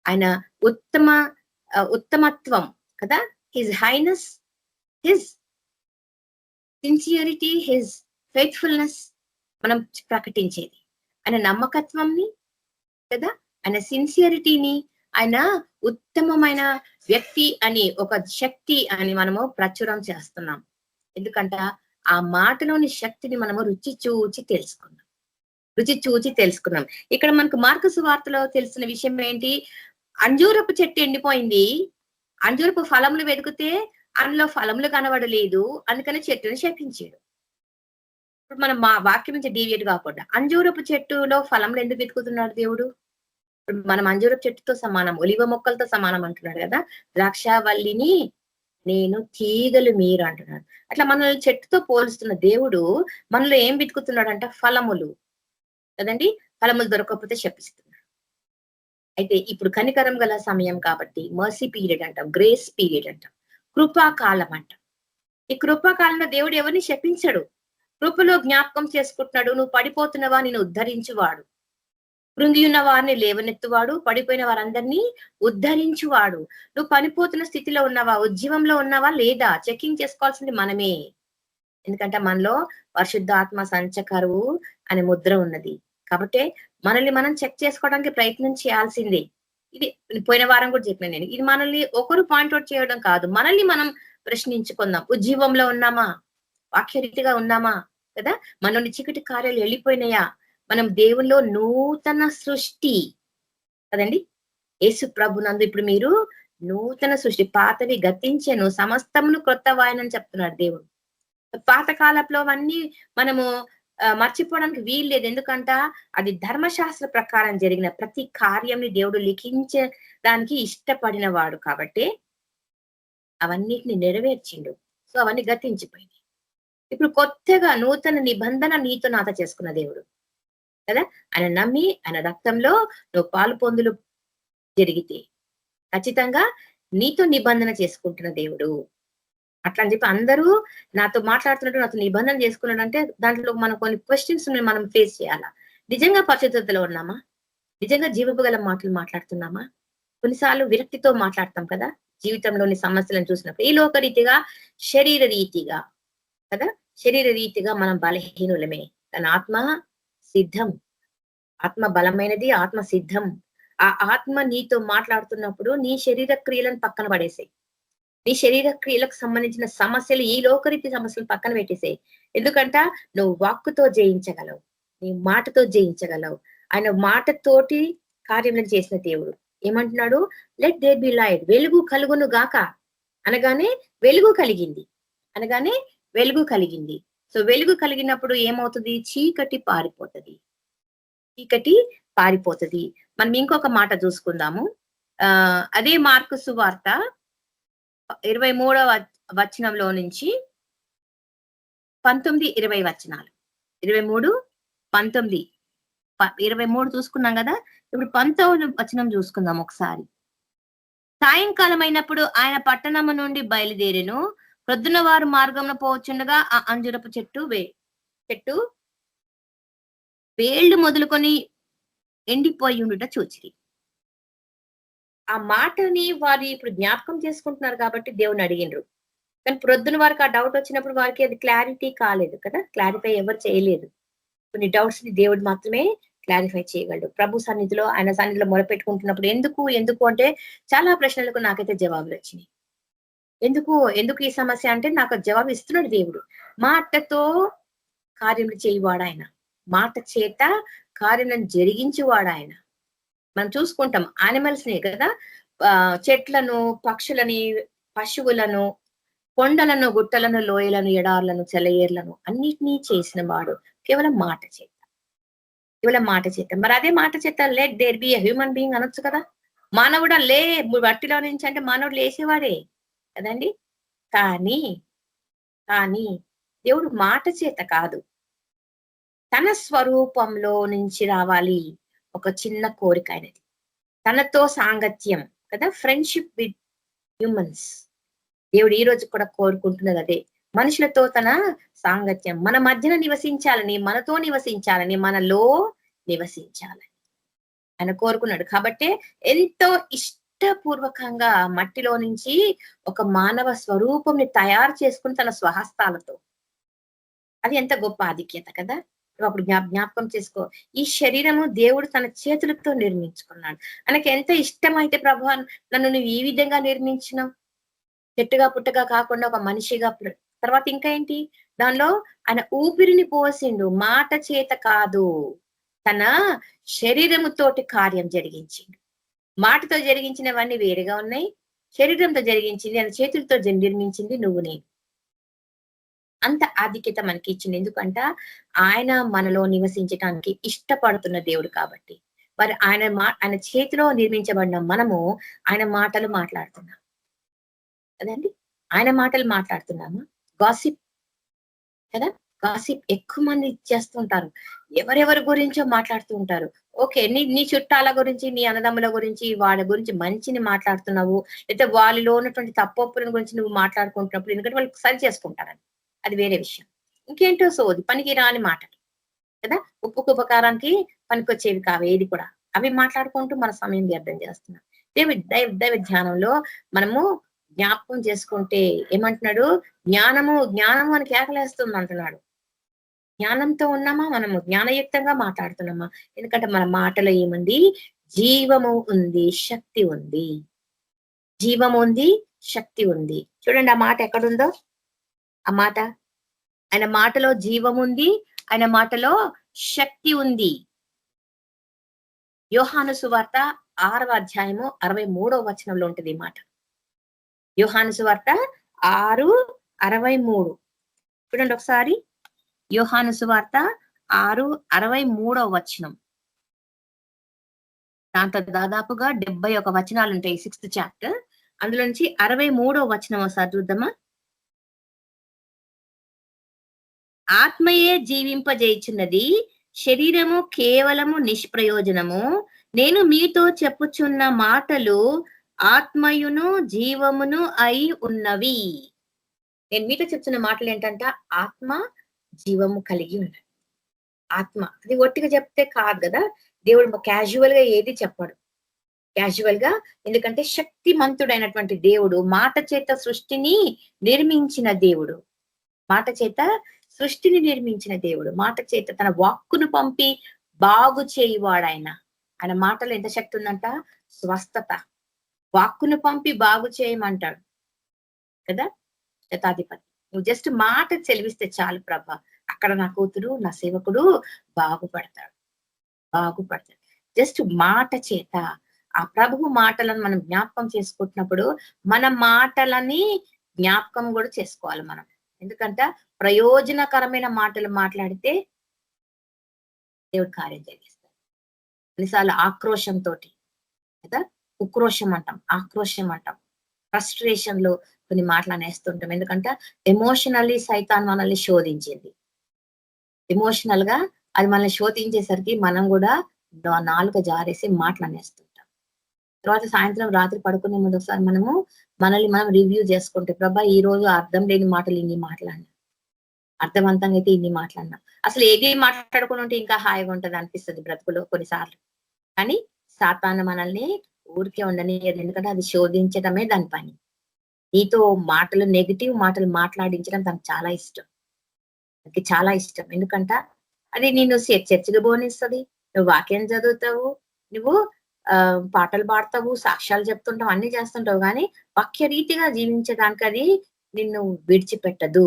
ఆయన ఉత్తమత్వం కదా, his highness, his sincerity, his faithfulness మనం ప్రకటించేది. ఆయన నమ్మకత్వంని కదా, ఆయన సిన్సియరిటీని, ఆయన ఉత్తమమైన వ్యక్తి అని, ఒక శక్తి అని మనము ప్రచురం చేస్తున్నాం. ఎందుకంటే ఆ మాటలోని శక్తిని మనము రుచి చూచి తెలుసుకున్నాం. ఇక్కడ మనకు మార్కు సువార్తలో తెలిసిన విషయం ఏంటి? అంజూరపు చెట్టు ఎండిపోయింది, అంజూరపు ఫలములు వెతికితే అందులో ఫలములు కనబడలేదు, అందుకని చెట్టుని శపించాడు. ఇప్పుడు మనం మా వాక్యం నుంచి డీవియేట్ కాకుండా అంజూరపు చెట్టులో ఫలములు ఎందుకు వెతుకుతున్నాడు దేవుడు? మనం అంజూరపు చెట్టుతో సమానం, ఒలివ మొక్కలతో సమానం అంటున్నాడు కదా. ద్రాక్షావల్లిని నేను, తీగలు మీరు అంటున్నాడు. అట్లా మనల్ని చెట్టుతో పోలుస్తున్న దేవుడు మనలో ఏం వెతుకుతున్నాడంట? ఫలములు కదండి. ఫలములు దొరకకపోతే శపిస్తున్నాడు. అయితే ఇప్పుడు కనికరం గల సమయం కాబట్టి మర్సీ పీరియడ్ అంటాం, గ్రేస్ పీరియడ్ అంటాం, కృపాకాలం అంటాం. ఈ కృపాకాలంలో దేవుడు ఎవరిని శపించడు, కృపలో జ్ఞాపకం చేసుకుంటున్నాడు. నువ్వు పడిపోతున్నవా, నేను ఉద్ధరించువాడు, కృంగి ఉన్న వారిని లేవనెత్తువాడు, పడిపోయిన వారందరినీ ఉద్ధరించువాడు. నువ్వు పడిపోతున్న స్థితిలో ఉన్నావా, ఉజ్జీవంలో ఉన్నావా లేదా చెకింగ్ చేసుకోవాల్సింది మనమే. ఎందుకంటే మనలో పరిశుద్ధాత్మ సంచకరువు అనే ముద్ర ఉన్నది. కాబట్టి మనల్ని మనం చెక్ చేసుకోవడానికి ప్రయత్నం చేయాల్సిందే. ఇది పోయిన వారం కూడా చెప్పిన నేను. ఇది మనల్ని ఒకరు పాయింట్అవుట్ చేయడం కాదు, మనల్ని మనం ప్రశ్నించుకుందాం. ఉజ్జీవంలో ఉన్నామా, వాక్యరీతిగా ఉన్నామా కదా. మనల్ని చీకటి కార్యాలు వెళ్ళిపోయినాయా, మనం దేవుల్లో నూతన సృష్టి కదండి. యేసు ప్రభునందు ఇప్పుడు మీరు నూతన సృష్టి, పాతవి గతించెను, సమస్తమును క్రొత్త వాయనని చెప్తున్నాడు దేవుడు. పాతకాలంలో అవన్నీ మనము మర్చిపోవడానికి వీలు లేదు. ఎందుకంట అది ధర్మశాస్త్ర ప్రకారం జరిగిన ప్రతి కార్యంని దేవుడు లిఖించడానికి ఇష్టపడిన వాడు కాబట్టి అవన్నిటిని నెరవేర్చిండు. సో అవన్నీ గతించిపోయింది. ఇప్పుడు కొత్తగా నూతన నిబంధన నీతో నాత చేసుకున్న దేవుడు కదా. ఆయన నమ్మి ఆయన రక్తంలో నువ్వు పాలు పొందులు జరిగితే ఖచ్చితంగా నీతో నిబంధన చేసుకుంటున్న దేవుడు. అట్లా అని చెప్పి అందరూ నాతో మాట్లాడుతున్నట్టు నాతో నిబంధన చేసుకున్నాడు అంటే దాంట్లో మనం కొన్ని క్వశ్చన్స్ మనం ఫేస్ చేయాలా. నిజంగా పరిశుద్ధతలో ఉన్నామా? నిజంగా జీవపు గల మాటలు మాట్లాడుతున్నామా? కొన్నిసార్లు విరక్తితో మాట్లాడతాం కదా జీవితంలోని సమస్యలను చూసినప్పుడు. ఈ లోకరీతిగా, శరీర రీతిగా కదా, శరీర రీతిగా మనం బలహీనులమే. కానీ ఆత్మ సిద్ధం, ఆత్మ బలమైనది, ఆత్మ సిద్ధం. ఆ ఆత్మ నీతో మాట్లాడుతున్నప్పుడు నీ శరీర క్రియలను పక్కన పడేసాయి. నీ శరీర క్రియలకు సంబంధించిన సమస్యలు, ఈ లోకరీతి సమస్యలు పక్కన పెట్టేసాయి. ఎందుకంట నువ్వు వాక్కుతో జయించగలవు, నీ మాటతో జయించగలవు. ఆయన మాటతోటి కార్యములను చేసిన దేవుడు. ఏమంటున్నాడు? లెట్ దేర్ బి లైట్, వెలుగు కలుగును గాక అనగానే వెలుగు కలిగింది, అనగానే వెలుగు కలిగింది. సో వెలుగు కలిగినప్పుడు ఏమవుతుంది? చీకటి పారిపోతుంది. మనం ఇంకొక మాట చూసుకుందాము. అదే మార్కు సువార్త 23వ వచనంలో నుంచి 19-20 వచనాలు. 23, 19, 23 చూసుకున్నాం కదా. ఇప్పుడు 19వ వచనం చూసుకుందాం ఒకసారి. సాయంకాలం అయినప్పుడు ఆయన పట్టణము నుండి బయలుదేరెను. ప్రొద్దున వారు మార్గంలో పోవచ్చుండగా ఆ అంజురపు చెట్టు వేళ్లు మొదలుకొని ఎండిపోయి ఉండుట చూచిరి. ఆ మాటని వారు ఇప్పుడు జ్ఞాపకం చేసుకుంటున్నారు కాబట్టి దేవుని అడిగినరు. కానీ ప్రొద్దున వారికి ఆ డౌట్ వచ్చినప్పుడు వారికి అది క్లారిటీ కాలేదు కదా, క్లారిఫై ఎవరు చేయలేదు. కొన్ని డౌట్స్ ని దేవుడు మాత్రమే క్లారిఫై చేయగలడు. ప్రభు సన్నిధిలో ఆయన సన్నిధిలో మొరపెట్టుకుంటున్నప్పుడు ఎందుకు అంటే చాలా ప్రశ్నలకు నాకైతే జవాబులు వచ్చినాయి. ఎందుకు ఈ సమస్య అంటే నాకు జవాబు ఇస్తున్నాడు దేవుడు. మాటతో కార్యములు చేయువాడు ఆయన, మాట చేత కార్యములను జరిగించువాడు ఆయన. మనం చూసుకుంటాం యానిమల్స్ ని కదా, చెట్లను, పక్షులని, పశువులను, కొండలను, గుట్టలను, లోయలను, ఎడార్లను, సెలయేర్లను అన్నిటినీ చేసిన వాడు కేవలం మాట చేత. మరి అదే మాట చేత let there be a human being అనొచ్చు కదా. మానవుడా లే వట్టిలో నుంచి అంటే మానవుడు లేసేవాడే కదండి. కానీ దేవుడు మాట చేత కాదు, తన స్వరూపంలో నుంచి రావాలి. ఒక చిన్న కోరిక అయినది, తనతో సాంగత్యం కదా, ఫ్రెండ్షిప్ విత్ హ్యూమన్స్. దేవుడు ఈ రోజు కూడా కోరుకుంటున్నది అదే, మనుషులతో తన సాంగత్యం, మన మధ్యన నివసించాలని, మనతో నివసించాలని, మనలో నివసించాలని ఆయన కోరుకున్నాడు. కాబట్టి ఎంతో ఇష్టపూర్వకంగా మట్టిలో నుంచి ఒక మానవ స్వరూపంని తయారు చేసుకుని తన స్వహస్తాలతో, అది ఎంత గొప్ప ఆధిక్యత కదా. అప్పుడు జ్ఞాపకం చేసుకో, ఈ శరీరము దేవుడు తన చేతులతో నిర్మించుకున్నాడు. ఆయనకి ఎంత ఇష్టమైతే ప్రభు నన్ను నువ్వు ఈ విధంగా నిర్మించినావు, చెట్టుగా పుట్టగా కాకుండా ఒక మనిషిగా. తర్వాత ఇంకా ఏంటి, దానిలో ఆయన ఊపిరిని పోసిండు, మాట చేత కాదు, తన శరీరముతోటి కార్యం జరిగించిండు. మాటతో జరిగించినవన్నీ వేరుగా ఉన్నాయి, శరీరంతో జరిగించింది, ఆయన చేతులతో నిర్మించింది నువ్వు నేను. అంత ఆధిక్యత మనకి ఇచ్చింది. ఎందుకంట ఆయన మనలో నివసించడానికి ఇష్టపడుతున్న దేవుడు కాబట్టి. మరి ఆయన చేతిలో నిర్మించబడిన మనము ఆయన మాటలు మాట్లాడుతున్నాం కదండి. ఆయన మాటలు మాట్లాడుతున్నామా? గాసిప్ కదా, గాసిప్ ఎక్కువ మంది చేస్తుంటారు, ఎవరెవరి గురించో మాట్లాడుతూ ఉంటారు. ఓకే, నీ చుట్టాల గురించి, నీ అన్నదమ్ముల గురించి, వాళ్ళ గురించి మంచిని మాట్లాడుతున్నావు, లేకపోతే వాళ్ళలో ఉన్నటువంటి తప్పొప్పుల గురించి నువ్వు మాట్లాడుకుంటున్నప్పుడు, ఎందుకంటే వాళ్ళు సరి చేసుకుంటారని, అది వేరే విషయం. ఇంకేంటో సోది, పనికి రాని మాటలు కదా, ఉప్పుకు ఉపకారానికి పనికొచ్చేవి కావు ఏది కూడా. అవి మాట్లాడుకుంటూ మన సమయం వ్యర్థం చేస్తున్నాం. దైవ ధ్యానంలో మనము జ్ఞాపకం చేసుకుంటే ఏమంటున్నాడు, జ్ఞానము అని కేకలేస్తుంది అంటున్నాడు. జ్ఞానంతో ఉన్నామా, మనము జ్ఞానయుక్తంగా మాట్లాడుతున్నామా? ఎందుకంటే మన మాటలో ఏముంది, జీవము ఉంది, శక్తి ఉంది. జీవము ఉంది, శక్తి ఉంది. చూడండి ఆ మాట ఎక్కడుందో, ఆ మాట, ఆయన మాటలో జీవం ఉంది, ఆయన మాటలో శక్తి ఉంది. యోహాను సువార్త 6వ అధ్యాయము 63వ వచనంలో ఉంటుంది ఈ మాట. యోహాను సువార్త 6:63 చూడండి ఒకసారి. యోహాను సువార్త 6:63వ వచనం. దాంతో దాదాపుగా 71 వచనాలు ఉంటాయి 6th చాప్టర్. అందులో నుంచి 63వ వచనం ఒకసారి చూద్దామా. ఆత్మయే జీవింపజేయుచున్నది, శరీరము కేవలము నిష్ప్రయోజనము. నేను మీతో చెప్పుచున్న మాటలు ఆత్మయును జీవమును అయి ఉన్నవి. నేను మీతో చెప్తున్న మాటలు ఏంటంట, ఆత్మ జీవము కలిగి ఉన్నది. ఆత్మ అది ఒట్టిగా చెప్తే కాదు కదా, దేవుడు క్యాజువల్ గా ఏది చెప్పడు, క్యాజువల్ గా. ఎందుకంటే శక్తిమంతుడైనటువంటి దేవుడు, మాట చేత సృష్టిని నిర్మించిన దేవుడు, మాట చేత సృష్టిని నిర్మించిన దేవుడు, మాట చేత తన వాక్కును పంపి బాగు చేయువాడు ఆయన. ఆయన మాటలో ఎంత శక్తి ఉందంట, స్వస్థత. వాక్కును పంపి బాగు చేయమంటాడు కదా శతాధిపతి. నువ్వు జస్ట్ మాట చెలివిస్తే చాలు ప్రభా, అక్కడ నా కూతురు, నా సేవకుడు బాగుపడతాడు. జస్ట్ మాట చేత ఆ ప్రభువు మాటలను మనం జ్ఞాపకం చేసుకుంటున్నప్పుడు మన మాటలని జ్ఞాపకం కూడా చేసుకోవాలి మనం. ఎందుకంటే ప్రయోజనకరమైన మాటలు మాట్లాడితే దేవుడు కార్యం జరిగిస్తాడు. కొన్నిసార్లు ఆక్రోషంతో కదా, ఉక్రోషం అంటాం, ఆక్రోషం అంటాం, ఫ్రస్ట్రేషన్ లో కొన్ని మాటలు అనేస్తుంటాం. ఎందుకంటే ఎమోషనల్లీ సైతాన్ మనల్ని శోధించింది. ఎమోషనల్ గా అది మనల్ని శోధించేసరికి మనం కూడా నాలుక జారేసి మాటలు అనేస్తుంటాం. తర్వాత సాయంత్రం రాత్రి పడుకునే ముందు ఒకసారి మనల్ని మనం రివ్యూ చేసుకుంటే, ప్రభా ఈ రోజు అర్థం లేని మాటలు ఇన్ని మాట్లాడినా, అర్థవంతంగా అయితే ఇన్ని మాట్లాడినా, అసలు ఏది మాట్లాడుకుని ఉంటే ఇంకా హాయిగా ఉంటది అనిపిస్తుంది బ్రతుకులో కొన్నిసార్లు. కానీ సాతాను మనల్ని ఊరికే ఉండని, ఎందుకంటే అది శోధించడమే దాని పని. నీతో మాటలు, నెగిటివ్ మాటలు మాట్లాడించడం తనకు చాలా ఇష్టం, ఎందుకంట అది నిన్ను చర్చకు పోనిస్తుంది, నువ్వు వాక్యం చదువుతావు, నువ్వు పాటలు పాడతావు, సాక్ష్యాలు చెప్తుంటావు, అన్ని చేస్తుంటావు, కానీ వాక్యరీతిగా జీవించడానికి అది నిన్ను విడిచిపెట్టదు.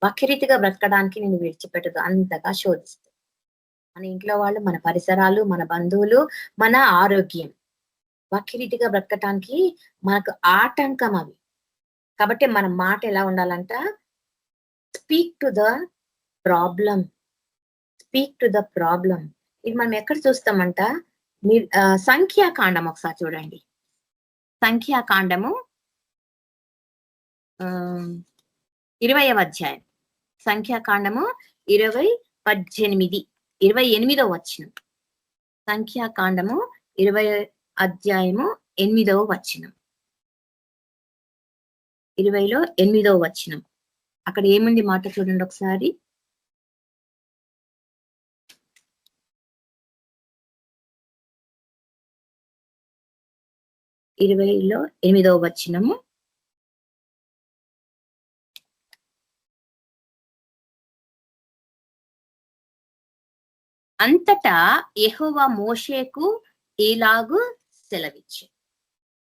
వాక్యరీతిగా బ్రతకడానికి నిన్ను విడిచిపెట్టదు, అంతగా శోధిస్తుంది. మన ఇంట్లో వాళ్ళు, మన పరిసరాలు, మన బంధువులు, మన ఆరోగ్యం వాక్యరీతిగా బ్రతకటానికి మనకు ఆటంకం అవి. కాబట్టి మన మాట ఎలా ఉండాలంట? Speak to the problem, speak to the problem. ఇది మనం ఎక్కడ చూస్తామంట? మీరు సంఖ్యాకాండం ఒకసారి చూడండి. సంఖ్యాకాండము 20వ అధ్యాయం. సంఖ్యాకాండము 28వ వచనం. సంఖ్యాకాండము 20 అధ్యాయము 8వ వచనం. 20లో 8వ వచనం. అక్కడ ఏముంది మాట చూడండి ఒకసారి. ఇరవైలో 8వ వచనము. అంతటా యెహోవా మోషేకు ఇలాగు సెలవిచ్చు.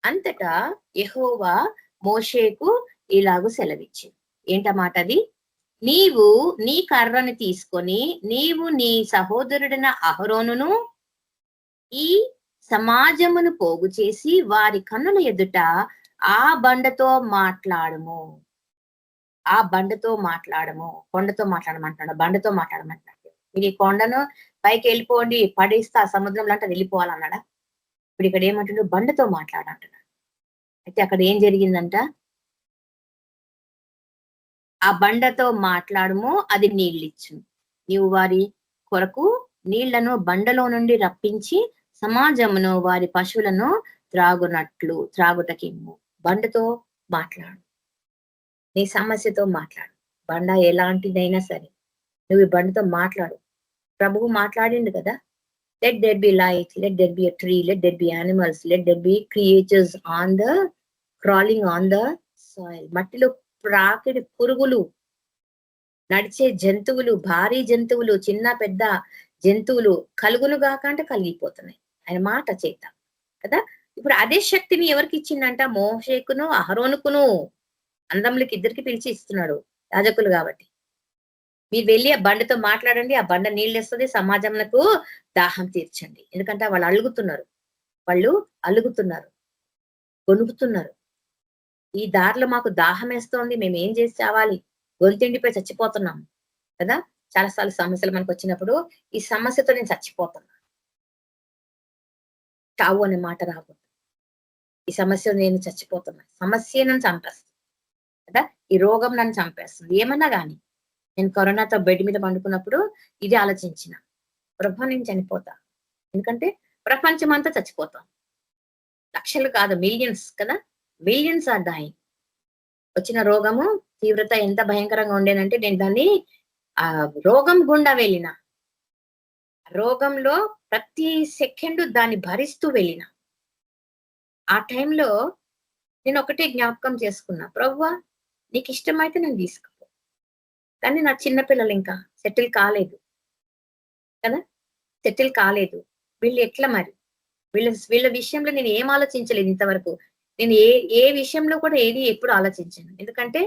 అంతటా యెహోవా మోషేకు ఇలాగు సెలవిచ్చు. ఏంటమాట అది? నీవు నీ కర్రను తీసుకొని నీవు నీ సహోదరుడైన అహరోనును ఈ సమాజమును పోగు చేసి వారి కన్నుల ఎదుట ఆ బండతో మాట్లాడము. ఆ బండతో మాట్లాడము. కొండతో మాట్లాడమంటాడు, బండతో మాట్లాడమంటాడు. మీరు ఈ కొండను పైకి వెళ్ళిపోండి, పడేస్తా సముద్రంలో అంటే వెళ్ళిపోవాలన్నాడా? ఇప్పుడు ఇక్కడ ఏమంటున్నాడు? బండతో మాట్లాడంటున్నాడు. అయితే అక్కడ ఏం జరిగిందంట? ఆ బండతో మాట్లాడము, అది నీళ్ళిచ్చు. నీవు వారి కొరకు నీళ్లను బండలో నుండి రప్పించి సమాజమును వారి పశువులను త్రాగుటకిమ్ము. బండతో మాట్లాడు, నీ సమస్యతో మాట్లాడు. బండ ఎలాంటిదైనా సరే నువ్వు ఈ బండతో మాట్లాడు. ప్రభువు మాట్లాడిండు కదా, let there be light, let there be a tree, let there be animals, let there be creatures on the crawling on the soil. మట్టిలో ప్రాకిడి పురుగులు, నడిచే జంతువులు, భారీ జంతువులు, చిన్న పెద్ద జంతువులు కలుగునుగా కంటే కలిగిపోతున్నాయి ఆయన మాట చేత కదా. ఇప్పుడు అదే శక్తిని ఎవరికి ఇచ్చిందంట? మోషేకును అహరోనుకును, అందములకి ఇద్దరికి పిలిచి ఇస్తున్నాడు, యాజకులు కాబట్టి. మీరు వెళ్ళి ఆ బండతో మాట్లాడండి, ఆ బండ నీళ్ళు ఇస్తుంది, సమాజంకు దాహం తీర్చండి. ఎందుకంటే వాళ్ళు అలుగుతున్నారు, గొనుగుతున్నారు. ఈ దారిలో మాకు దాహం వేస్తోంది, మేము ఏం చేసి చావాలి, గొంతెండిపోయి చచ్చిపోతున్నాం కదా. చాలాసార్లు సమస్యలు మనకు వచ్చినప్పుడు ఈ సమస్యతో నేను చచ్చిపోతున్నా, చావు అనే మాట రాకూడదు. ఈ సమస్య నేను చచ్చిపోతున్నా, సమస్య నన్ను చంపేస్తుంది కదా, ఈ రోగం నన్ను చంపేస్తుంది. ఏమన్నా కానీ నేను కరోనాతో బెడ్ మీద పండుకున్నప్పుడు ఇది ఆలోచించిన, ప్రభు నేను చనిపోతా, ఎందుకంటే ప్రపంచం అంతా చచ్చిపోతాం. లక్షలు కాదు, మిలియన్స్ కదా, మిలియన్స్ ఆర్ డైయింగ్. వచ్చిన రోగము తీవ్రత ఎంత భయంకరంగా ఉండేనంటే నేను దాన్ని ఆ రోగం గుండా వెళ్ళిన, రోగంలో ప్రతి సెకండ్ దాన్ని భరిస్తూ వెళ్ళిన. ఆ టైంలో నేను ఒకటే జ్ఞాపకం చేసుకున్నా, ప్రభువా నీకు ఇష్టమైతే నేను తీసుకుపో. కానీ నా చిన్నపిల్లలు ఇంకా సెటిల్ కాలేదు కదా, సెటిల్ కాలేదు. వీళ్ళు ఎట్లా మరి? వీళ్ళ విషయంలో నేను ఏం ఆలోచించలేదు ఇంతవరకు. నేను ఏ విషయంలో కూడా ఏది ఎప్పుడు ఆలోచించాను. ఎందుకంటే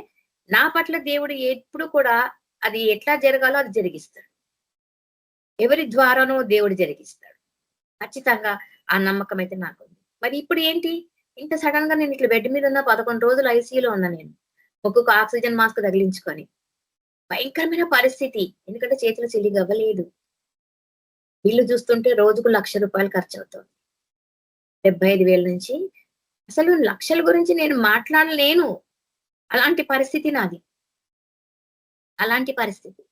నా పట్ల దేవుడు ఎప్పుడు కూడా అది ఎట్లా జరగాలో అది జరిగిస్తాడు. ఎవరి ద్వారానో దేవుడు జరిగిస్తాడు. ఖచ్చితంగా ఆ నమ్మకం అయితే నాకుంది. మరి ఇప్పుడు ఏంటి, ఇంత సడన్ గా నేను ఇట్లా బెడ్ మీద ఉన్న 11 రోజులు ఐసీయూలో ఉన్నా. నేను ముక్కుకు ఆక్సిజన్ మాస్క్ తగిలించుకొని, భయంకరమైన పరిస్థితి. ఎందుకంటే చేతులు చెల్లిగా అవ్వలేదు. బిల్లు చూస్తుంటే రోజుకు ₹1,00,000 ఖర్చు అవుతుంది. 75,000 నుంచి అసలు లక్షల గురించి నేను మాట్లాడలేను. అలాంటి పరిస్థితి నాది, అలాంటి పరిస్థితి.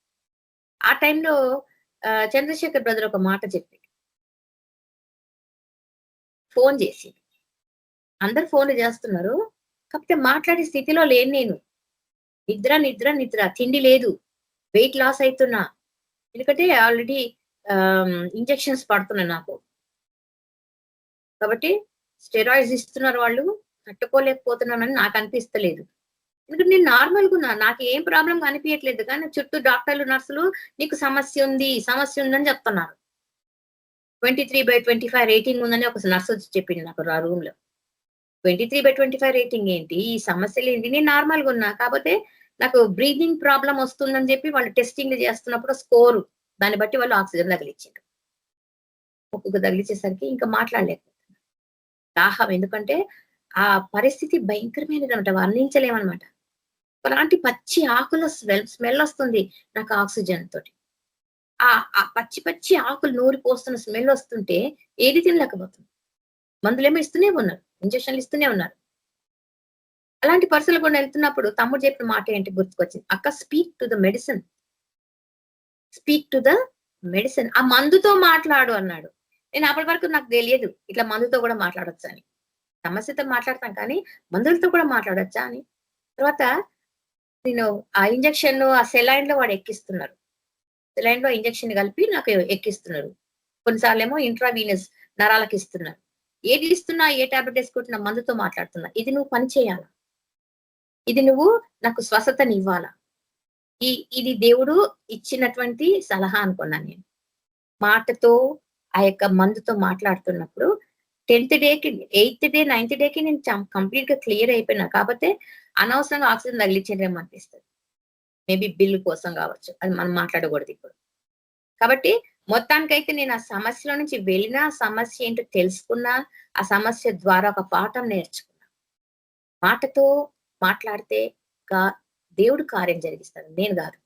ఆ టైంలో చంద్రశేఖర్ బ్రదర్ ఒక మాట చెప్పి ఫోన్ చేసి, అందరు ఫోన్లు చేస్తున్నారు, కాకపోతే మాట్లాడే స్థితిలో లేను నేను. నిద్ర, తిండి లేదు, వెయిట్ లాస్ అవుతున్నా. ఎందుకంటే ఆల్రెడీ ఇంజెక్షన్స్ పడుతున్నాయి నాకు, కాబట్టి స్టెరాయిడ్స్ ఇస్తున్నారు వాళ్ళు, తట్టుకోలేకపోతున్నానని నాకు అనిపిస్తలేదు. ఎందుకంటే నేను నార్మల్గా ఉన్నా, నాకు ఏం ప్రాబ్లం కనిపించట్లేదు. కానీ చుట్టూ డాక్టర్లు, నర్సులు నీకు సమస్య ఉందని చెప్తున్నారు. 23/25 రేటింగ్ ఉందని ఒక నర్స్ వచ్చి చెప్పింది నాకు ఆ రూమ్ లో. 23/25 రేటింగ్ ఏంటి, ఈ సమస్యలు ఏంటి, నేను నార్మల్ గా ఉన్నా, కాకపోతే నాకు బ్రీతింగ్ ప్రాబ్లం వస్తుందని చెప్పి వాళ్ళు టెస్టింగ్ చేస్తున్నప్పుడు స్కోరు దాన్ని బట్టి వాళ్ళు ఆక్సిజన్ తగిలిచ్చారు. ఒక్కొక్క తగిలిచ్చేసరికి ఇంకా మాట్లాడలేకపోతున్నా. దాహం, ఎందుకంటే ఆ పరిస్థితి భయంకరమైనది అనమాట, వర్ణించలేమన్నమాట. అలాంటి పచ్చి ఆకుల స్మెల్ వస్తుంది నాకు ఆక్సిజన్ తోటి. ఆ పచ్చి పచ్చి ఆకులు నూరి పోస్తున్న స్మెల్ వస్తుంటే ఏది తినలేకపోతుంది. మందులేమో ఇస్తూనే ఉన్నారు, ఇంజక్షన్లు ఇస్తూనే ఉన్నారు. అలాంటి పరిస్థితులు కూడా వెళ్తున్నప్పుడు తమ్ముడు చెప్పిన మాట ఏంటి గుర్తుకొచ్చింది, అక్క speak to the medicine, speak to the medicine, ఆ మందుతో మాట్లాడు అన్నాడు. నేను అప్పటి వరకు నాకు తెలియదు ఇట్లా మందుతో కూడా మాట్లాడొచ్చా అని. సమస్యతో మాట్లాడతాం కానీ మందులతో కూడా మాట్లాడొచ్చా అని. తర్వాత నేను ఆ ఇంజక్షన్ ఆ సెలైన్ లో వాడు ఎక్కిస్తున్నారు, సెలైన్ లో ఇంజక్షన్ కలిపి నాకు ఎక్కిస్తున్నారు. కొన్నిసార్లు ఏమో ఇంట్రావీనస్ నరాలకు ఇస్తున్నారు. ఏది ఇస్తున్నా, ఏ టాబ్లెట్ వేసుకుంటున్నా, మందుతో మాట్లాడుతున్నా. ఇది నువ్వు పని చేయాలా, ఇది నువ్వు నాకు స్వస్థతని ఇవ్వాలా, ఇది దేవుడు ఇచ్చినటువంటి సలహా అనుకున్నాను నేను. మాటతో ఆ యొక్క మందుతో మాట్లాడుతున్నప్పుడు 10th డేకి 8th డే 9th డేకి నేను కంప్లీట్ గా క్లియర్ అయిపోయినా. కాకపోతే అనవసరంగా ఆక్సిజన్ తగిలించేదేమో అనిపిస్తుంది. మేబీ బిల్లు కోసం కావచ్చు, అది మనం మాట్లాడకూడదు ఇప్పుడు. కాబట్టి మొత్తానికైతే నేను ఆ సమస్యలో నుంచి వెళ్ళినా, సమస్య ఏంటో తెలుసుకున్నా, ఆ సమస్య ద్వారా ఒక పాఠం నేర్చుకున్నా. మాటతో మాట్లాడితే దేవుడు కార్యం జరిగిస్తాడు, నేను కాదు.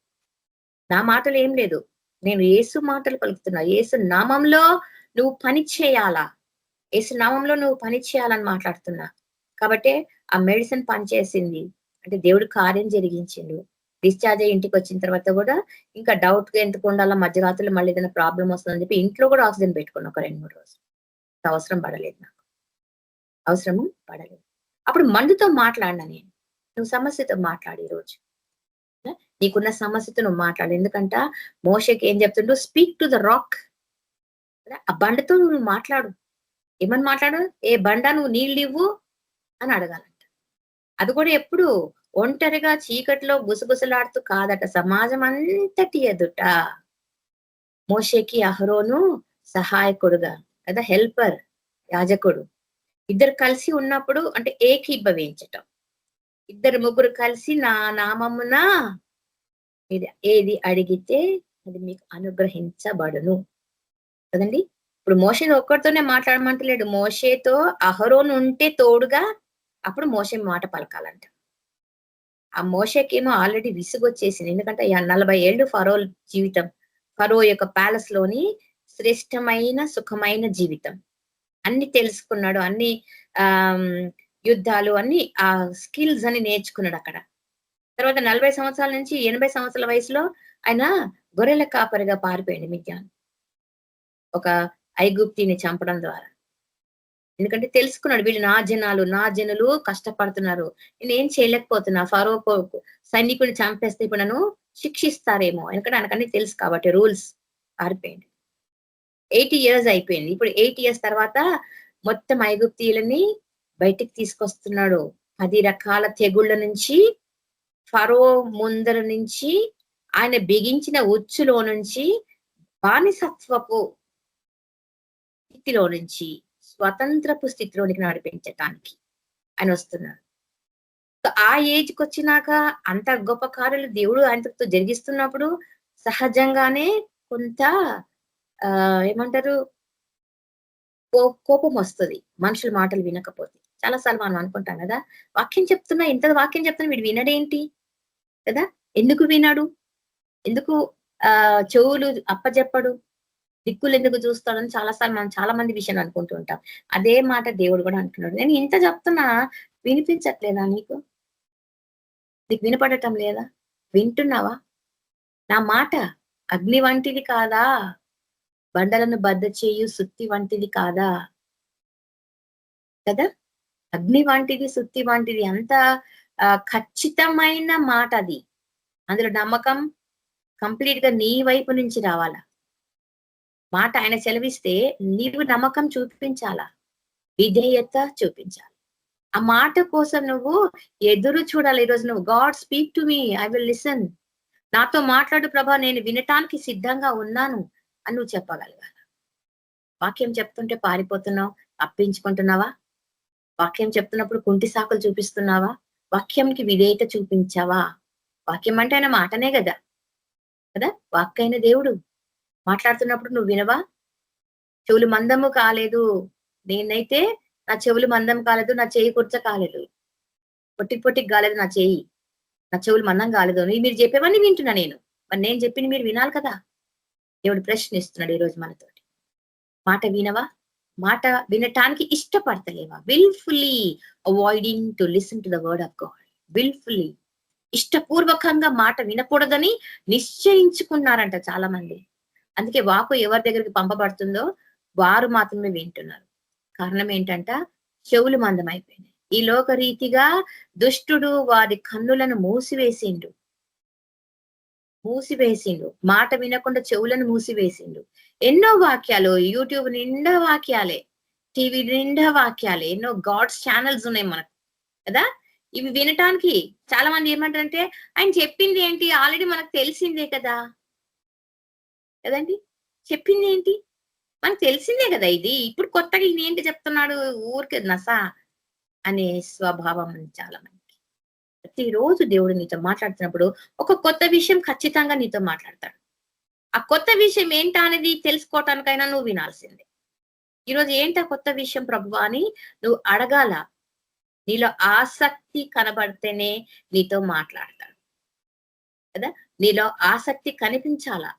నా మాటలు ఏం లేదు, నేను యేసు మాటలు పలుకుతున్నా. యేసు నామంలో నువ్వు పని చేయాలా, యేసు నామంలో నువ్వు పని చేయాలని మాట్లాడుతున్నా. కాబట్టి ఆ మెడిసిన్ పనిచేసింది అంటే దేవుడు కార్యం జరిగించిండు. డిశ్చార్జ్ అయ్యి ఇంటికి వచ్చిన తర్వాత కూడా ఇంకా డౌట్ గా ఎందుకు ఉండాలా, మధ్యరాత్రులు మళ్ళీ ఏదైనా ప్రాబ్లం వస్తుందని చెప్పి ఇంట్లో కూడా ఆక్సిజన్ పెట్టుకున్నా ఒక 2-3 రోజులు. అవసరం పడలేదు నాకు, అవసరము పడలేదు. అప్పుడు మందుతో మాట్లాడినా నేను. నువ్వు సమస్యతో మాట్లాడి ఈ రోజు నీకున్న సమస్యతో నువ్వు మాట్లాడు. ఎందుకంటే మోషేకి ఏం చెప్తుండో, స్పీక్ టు ద రాక్, ఆ బండతో నువ్వు మాట్లాడు. ఏమని మాట్లాడు, ఏ బండ నువ్వు నీళ్ళు ఇవ్వు అని అడగాలంట. అది కూడా ఎప్పుడు ఒంటరిగా చీకటిలో గుసగుసలాడుతూ కాదట, సమాజం అంతటి ఎదుట. మోషేకి అహరోను సహాయకుడుగా కదా, హెల్పర్, యాజకుడు, ఇద్దరు కలిసి ఉన్నప్పుడు అంటే ఏకీభవించటం. 2-3 కలిసి నా నామమున మీరు ఏది అడిగితే అది మీకు అనుగ్రహించబడును కదండి. ఇప్పుడు మోషే ఒక్కడితోనే మాట్లాడమంటలేడు, మోషేతో అహరోను ఉంటే తోడుగా అప్పుడు మోషే మాట పలకాలంట. ఆ మోషేకేమో ఆల్రెడీ విసుగొచ్చేసింది, ఎందుకంటే 40 ఏళ్ళు ఫరో జీవితం, ఫరో యొక్క ప్యాలెస్ లోని శ్రేష్టమైన సుఖమైన జీవితం, అన్ని తెలుసుకున్నాడు, అన్ని ఆ యుద్ధాలు అన్ని ఆ స్కిల్స్ అని నేర్చుకున్నాడు అక్కడ. తర్వాత 40 సంవత్సరాల నుంచి 80 సంవత్సరాల వయసులో ఆయన గొర్రెల కాపరిగా పారిపోయింది మిద్యాను, ఒక ఐగుప్తిని చంపడం ద్వారా. ఎందుకంటే తెలుసుకున్నాడు, వీళ్ళు నా జనులు కష్టపడుతున్నారు, నేనేం చేయలేకపోతున్నా, ఫరో సైనికుని చంపేస్తే ఇప్పుడు నన్ను శిక్షిస్తారేమో, ఎందుకంటే ఆయనకన్నీ తెలుసు కాబట్టి రూల్స్. పారిపోయింది. 80 years అయిపోయింది. ఇప్పుడు 8 years తర్వాత మొత్తం ఐగుప్తీయులని బయటికి తీసుకొస్తున్నాడు. 10 రకాల తెగుళ్ళ నుంచి, ఫరో ముందర నుంచి, ఆయన బిగించిన ఉచ్చులో నుంచి, బానిసత్వపు స్థితిలో నుంచి స్వతంత్రపు స్థితిలోనికి నడిపించటానికి ఆయన వస్తున్నాడు. ఆ ఏజ్కి వచ్చినాక అంత గొప్ప కార్యాలు దేవుడు ఆయనతో జరిగిస్తున్నప్పుడు సహజంగానే కొంత ఏమంటారు, కోపం వస్తుంది మనుషుల మాటలు వినకపోతే. చాలా సార్లు మనం అనుకుంటాం కదా, వాక్యం చెప్తున్నా, ఇంత వాక్యం చెప్తున్నా వీడు వినడేంటి కదా, ఎందుకు వినడు, ఎందుకు చెవులు అప్పచెప్పడు, దిక్కులు ఎందుకు చూస్తాడని చాలా మంది విషయాలు అనుకుంటూ ఉంటాం. అదే మాట దేవుడు కూడా అంటున్నాడు. నేను ఇంత చెప్తున్నా వినిపించట్లేదా నీకు వినపడటం లేదా, వింటున్నావా? నా మాట అగ్ని వంటిది కాదా, బండలను బద్ద చేయు సుత్తి వంటిది కాదా కదా. అగ్ని వంటిది, సుత్తి వంటిది, అంత ఖచ్చితమైన మాట అది. అందులో నమ్మకం కంప్లీట్ గా నీ వైపు నుంచి రావాలా. మాట ఆయన సెలవిస్తే నీవు నమ్మకం చూపించాలా, విధేయత చూపించాలి. ఆ మాట కోసం నువ్వు ఎదురు చూడాలి. ఈరోజు నువ్వు God speak to me, I will listen, నాతో మాట్లాడు ప్రభా, నేను వినటానికి సిద్ధంగా ఉన్నాను అని నువ్వు చెప్పగలగాలి. వాక్యం చెప్తుంటే పారిపోతున్నావు, అప్పించుకుంటున్నావా? వాక్యం చెప్తున్నప్పుడు కుంటి సాకులు చూపిస్తున్నావా? వాక్యంకి విధేయత చూపించావా? వాక్యం అంటే ఆయన మాటనే కదా వాక్కైన దేవుడు మాట్లాడుతున్నప్పుడు నువ్వు వినవా? చెవులు మందము కాలేదు, నేనైతే నా చెవులు మందం కాలేదు, నా చేయి కుర్చ కాలేదు, పొట్టికి కాలేదు నా చేయి, నా చెవులు మందం కాలేదు అని మీరు చెప్పేవన్నీ వింటున్నా నేను. మరి నేను చెప్పింది మీరు వినాలి కదా. దేవుడు ప్రశ్నిస్తున్నాడు ఈరోజు మనతోటి. మాట వినవా? మాట వినటానికి ఇష్టపడతలేవా? Wilfully avoiding to listen to the word of God. Wilfully ఇష్టపూర్వకంగా మాట వినకూడదని నిశ్చయించుకున్నారంట చాలా మంది. అందుకే వాక్కు ఎవరి దగ్గరికి పంపబడుతుందో వారు మాత్రమే వింటున్నారు. కారణం ఏంటంట? చెవులు మందం అయిపోయినాయి. ఈ లోక రీతిగా దుష్టుడు వారి కన్నులను మూసివేసిండు. మాట వినకుండా చెవులను మూసివేసిండు. ఎన్నో వాక్యాలు, యూట్యూబ్ నిండా వాక్యాలే, టీవీ నిండా వాక్యాలే, ఎన్నో గాడ్స్ ఛానల్స్ ఉన్నాయి మనకు కదా. ఇవి వినటానికి చాలా మంది ఏమంటారంటే ఆయన చెప్పింది ఏంటి, ఆల్రెడీ మనకు తెలిసిందే కదండి. చెప్పింది ఏంటి మనకు తెలిసిందే కదా, ఇది ఇప్పుడు కొత్తగా ఈయన ఏంటి చెప్తున్నాడు ఊరికే నసా అనే స్వభావం చాలా మందికి. ప్రతిరోజు దేవుడు నీతో మాట్లాడుతున్నప్పుడు ఒక కొత్త విషయం ఖచ్చితంగా నీతో మాట్లాడతాడు. ఆ కొత్త విషయం ఏంటా అనేది తెలుసుకోవటానికైనా నువ్వు వినాల్సిందే. ఈరోజు ఏంటా కొత్త విషయం ప్రభువా అని నువ్వు అడగాల. నీలో ఆసక్తి కనబడితేనే నీతో మాట్లాడతాడు కదా. నీలో ఆసక్తి కనిపించాలా.